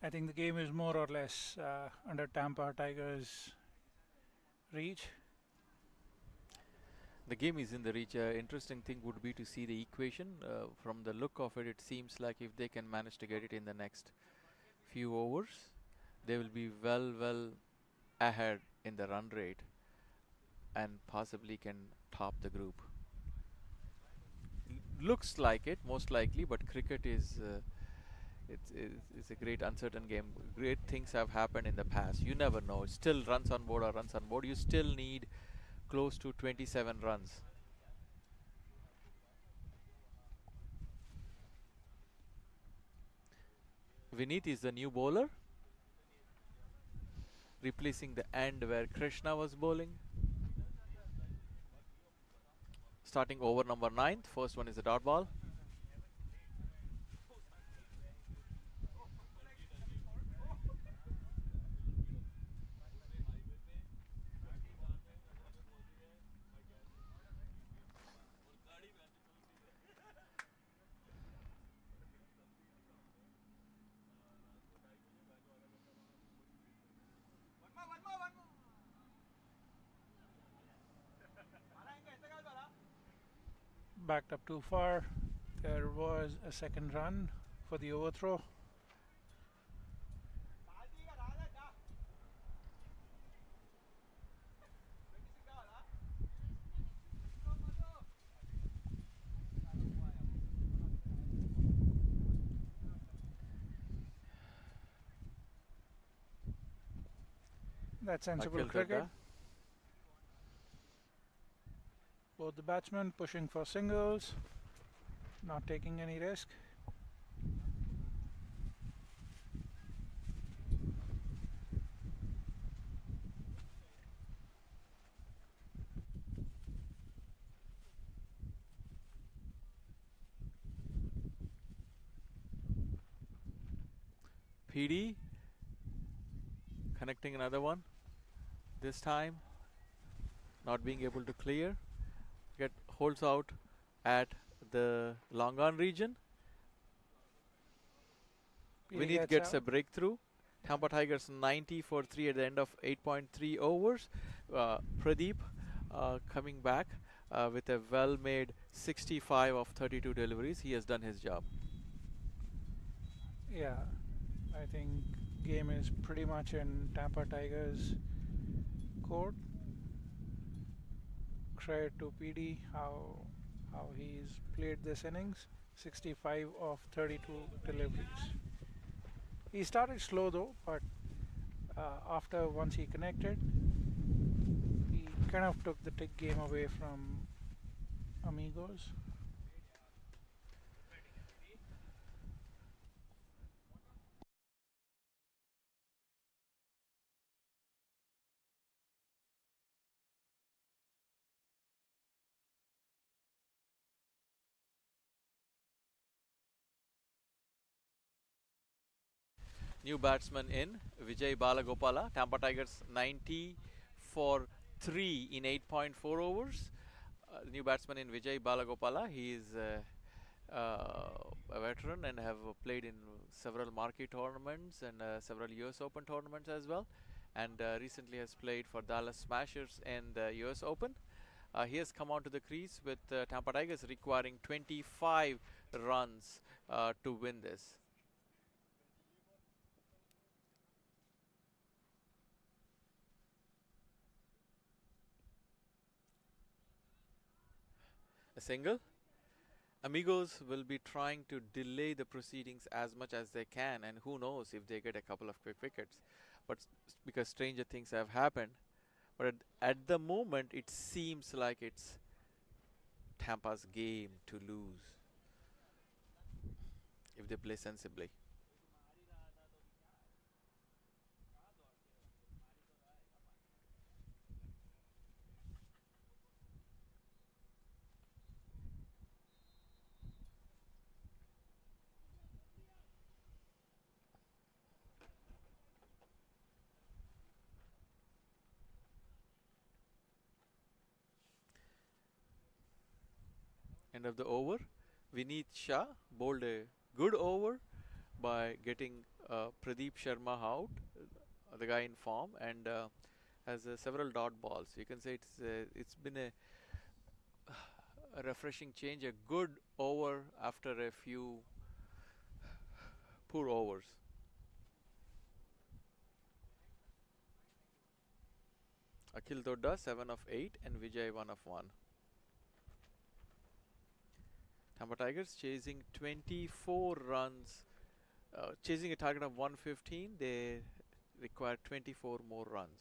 E: I think the game is more or less under Tampa Tigers' reach.
D: The game is in the reach. Interesting thing would be to see the equation. From the look of it, it seems like if they can manage to get it in the next few overs, they will be well ahead in the run rate and possibly can top the group. Looks like it, most likely, but cricket is it's a great uncertain game. Great things have happened in the past. You never know. Still runs on board or runs on board. You still need close to 27 runs. Vineet is the new bowler, replacing the end where Krishna was bowling. Starting over number 9th. First one is a dot ball.
E: backed up too far. There was a second run for the overthrow. That's sensible cricket. Both the batsmen pushing for singles, not taking any risk.
D: PD connecting another one. This time not being able to clear. Holds out at the long on region. Vineet gets a breakthrough. Tampa Tigers 90 for 3 at the end of 8.3 overs. Pradeep coming back with a well-made 65 of 32 deliveries. He has done his job.
E: Yeah, I think game is pretty much in Tampa Tigers' court. Credit to PD how he's played this innings. 65 of 32 deliveries. He started slow though, but after once he connected, he kind of took the game away from Amigos.
D: New batsman in, Vijay Balagopala. Tampa Tigers 90 for 3 in 8.4 overs. New batsman in Vijay Balagopala. He is a veteran and have played in several marquee tournaments and several US Open tournaments as well. And recently has played for Dallas Smashers in the US Open. He has come onto the crease with Tampa Tigers requiring 25 runs to win this. A single. Amigos will be trying to delay the proceedings as much as they can, and who knows if they get a couple of quick wickets. But because stranger things have happened. But at the moment, it seems like it's Tampa's game to lose if they play sensibly. End of the over. Vineet Shah bowled a good over by getting Pradeep Sharma out, the guy in form, and has several dot balls. You can say it's been a refreshing change, a good over after a few poor overs. Akhil Dodda 7 of 8 and Vijay 1 of 1. Tampa Tigers chasing 24 runs, chasing a target of 115. They require 24 more runs.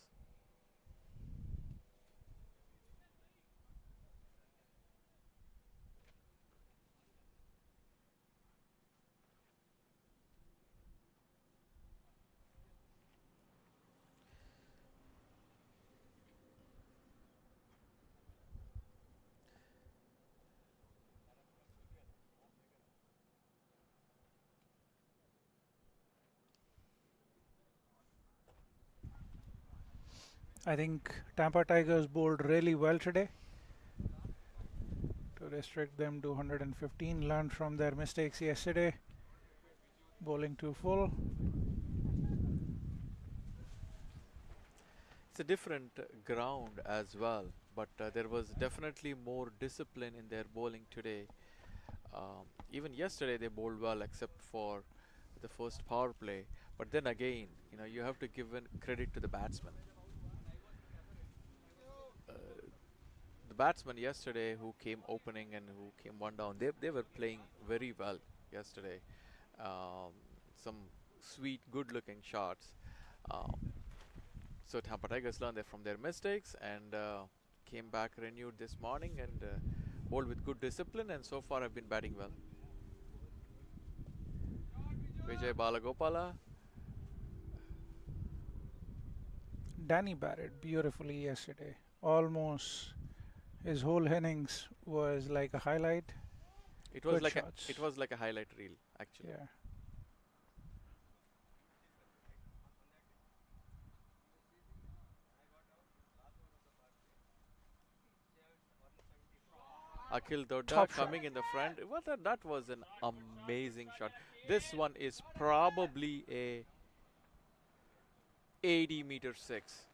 E: I think Tampa Tigers bowled really well today to restrict them to 115. Learned from their mistakes yesterday. Bowling too full.
D: It's a different ground as well, but there was definitely more discipline in their bowling today. Even yesterday they bowled well except for the first power play. But then again, you have to give credit to the batsman. The batsman yesterday who came opening and who came one down, they were playing very well yesterday. Um, some sweet, good-looking shots. Um, so Tampa Tigers learned from their mistakes and came back renewed this morning and bowled with good discipline, and so far have been batting well. Vijay Balagopala.
E: Danny batted beautifully yesterday. Almost his whole innings was like a highlight.
D: It was
E: Good
D: like
E: shots.
D: it was like a highlight reel, actually.
E: Yeah.
D: Akhil Dodda
E: Top shot.
D: coming in the front. Well, that was an amazing shot. This one is probably a 80-meter six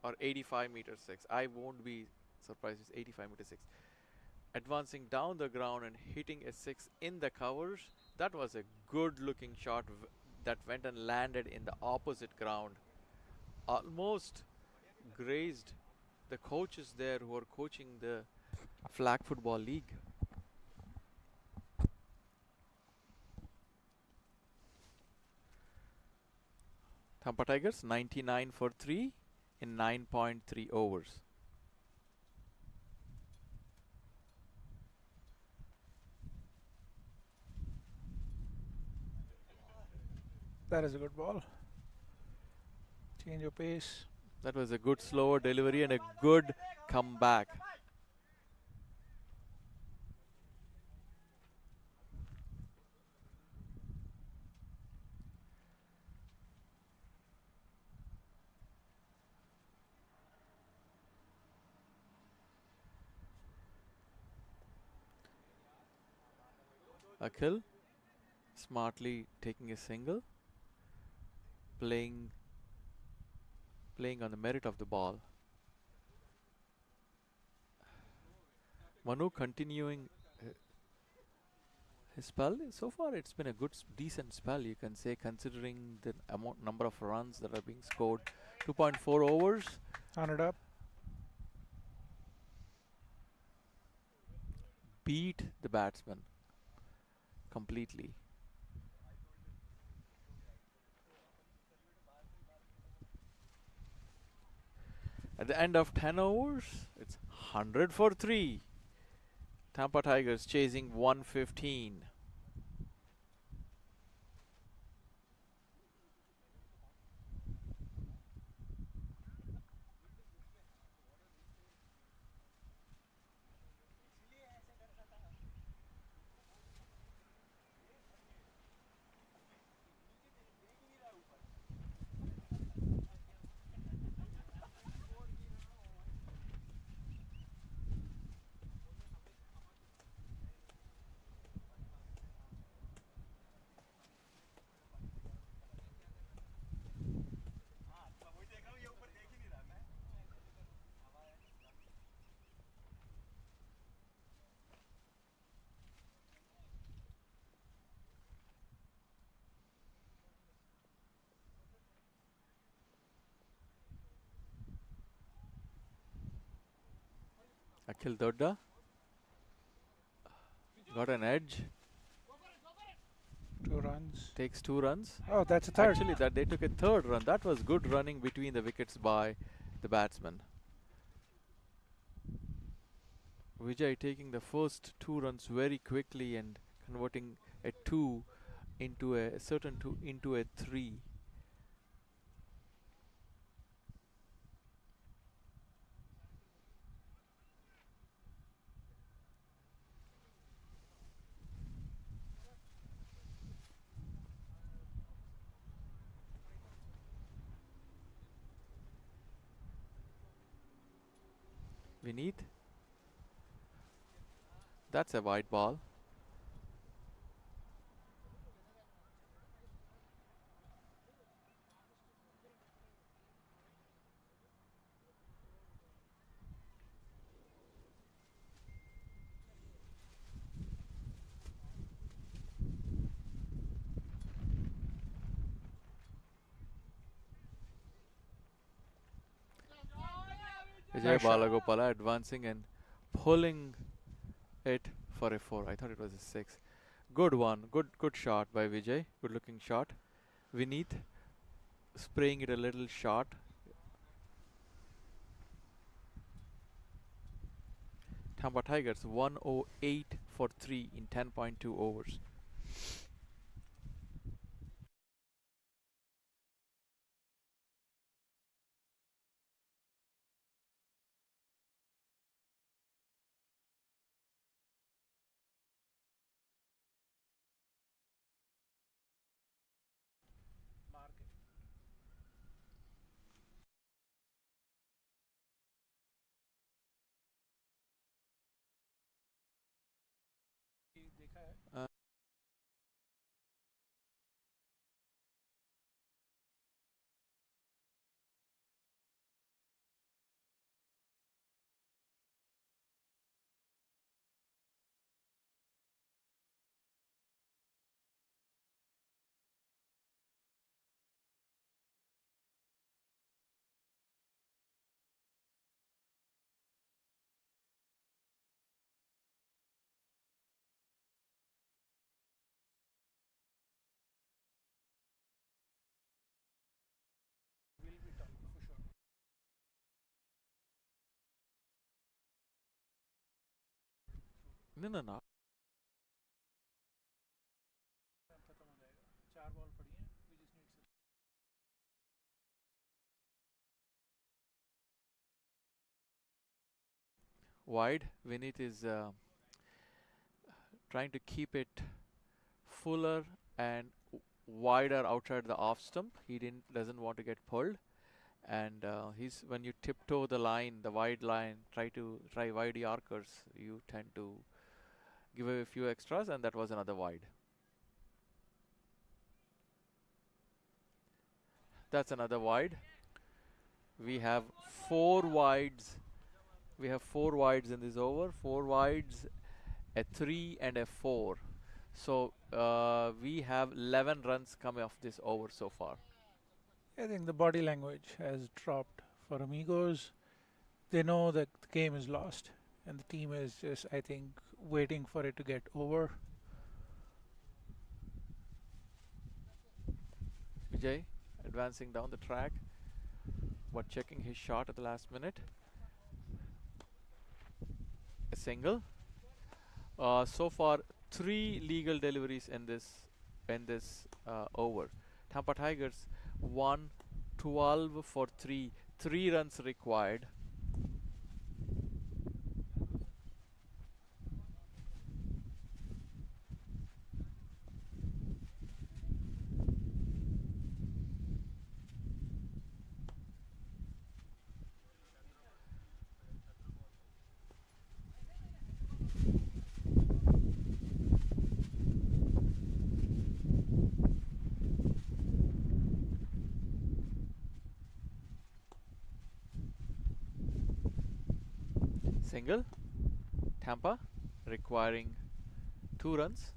D: or 85-meter six. I won't be surprised if it's 85-meter six. Advancing down the ground and hitting a six in the covers. That was a good-looking shot that went and landed in the opposite ground. Almost grazed the coaches there who are coaching the Flag Football League. Tampa Tigers 99 for 3 in 9.3 overs.
E: That is a good ball. Change of pace.
D: That was a good slower delivery and a good comeback. Akhil smartly taking a single, playing on the merit of the ball. Manu continuing his spell. So far it's been a good decent spell, you can say, considering the number of runs that are being scored. 2.4 overs.
E: On it up.
D: Beat the batsman completely. At the end of 10 overs, it's 100 for 3. Tampa Tigers chasing 115. Akhil Dodda got an edge.
E: 2 runs.
D: Takes 2 runs.
E: Oh, that's a third.
D: Actually, that they took a third run. That was good running between the wickets by the batsman. Vijay taking the first 2 runs very quickly and converting a 2 into a certain 2 into a 3. Vineet. That's a wide ball. Vijay
E: Nice shot.
D: Balagopala advancing and pulling it for a 4. I thought it was a 6. Good one. Good shot by Vijay. Good looking shot. Vineet spraying it a little short. Tampa Tigers 108 for 3 in 10.2 overs. Uh, no, no, no. Wide. Vineet is trying to keep it fuller and wider outside the off stump. He doesn't want to get pulled. And he's when you tiptoe the line, the wide line, try wide yorkers, you tend to give away a few extras, and that was another wide. That's another wide. We have four wides. We have four wides in this over. Four wides, a 3 and a 4. So we have 11 runs coming off this over so far.
E: I think the body language has dropped for Amigos. They know that the game is lost, and the team is just, I think, waiting for it to get over.
D: Vijay advancing down the track, but checking his shot at the last minute. A single. So far, 3 legal deliveries in this over. Tampa Tigers won 12 for 3. 3 runs required. Single. Tampa requiring 2 runs.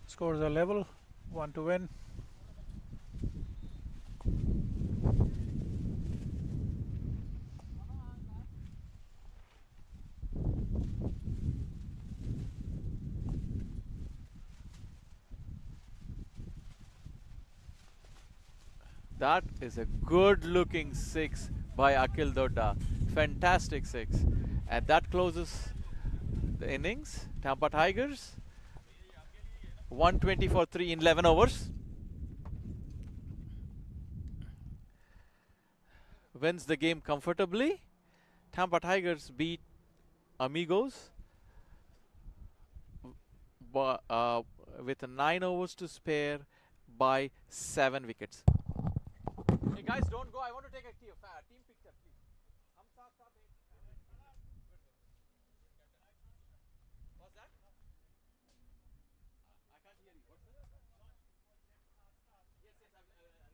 E: Scores are level, 1 to win.
D: That is a good looking 6 by Akil Dodda. Fantastic 6. And that closes the innings. Tampa Tigers 120 for 3 in 11 overs. Wins the game comfortably. Tampa Tigers beat Amigos with 9 overs to spare by 7 wickets. Hey guys, don't go. I want to take a team picture, please. What's that? I can't hear you. What's that? Yes, yes.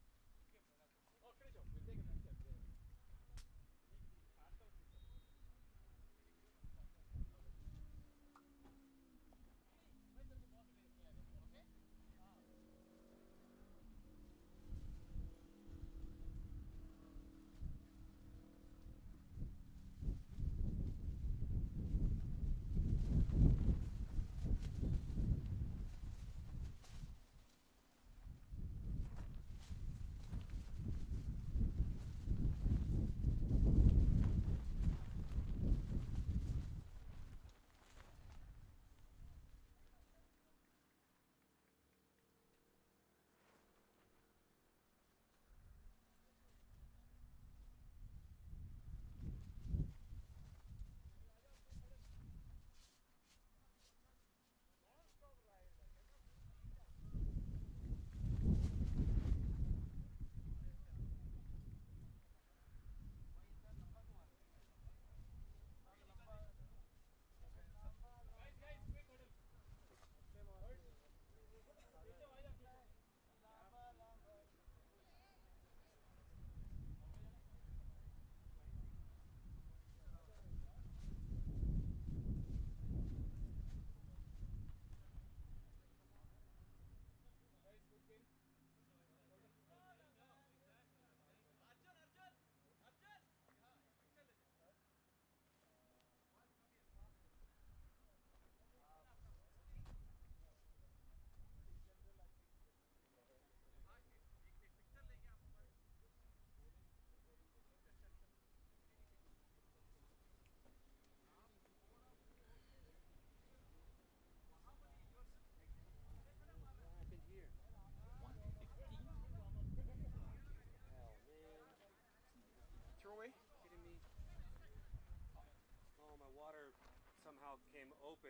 D: Oh, finish off. We'll take a picture.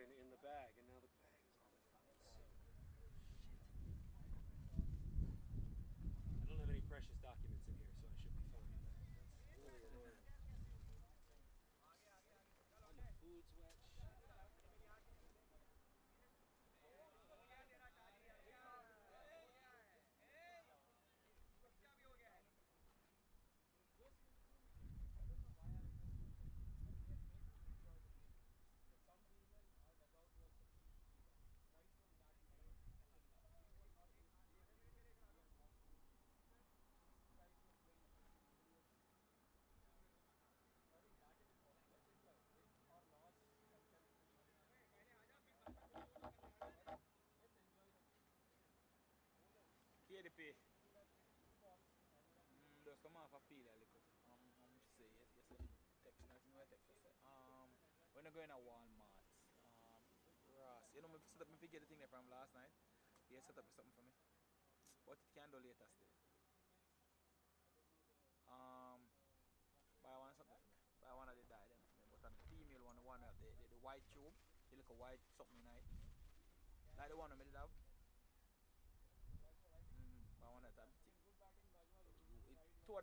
F: usopen in the bag, and now the bag is all so shit. I don't have any precious documents in here, so I should be fine. That's really annoying. All the food's wet. Shit.
G: KDP. Just come off a feel a little. Say yes, text, nothing no text. When I go in a Walmart, Ross, you know, me set up me get the thing there from last night. He set up something for me. What it can do later still. Buy one something for me. Buy one of the dye them for me. But on the female one, the one with the white tube, the little white something in it. Like the one I did have.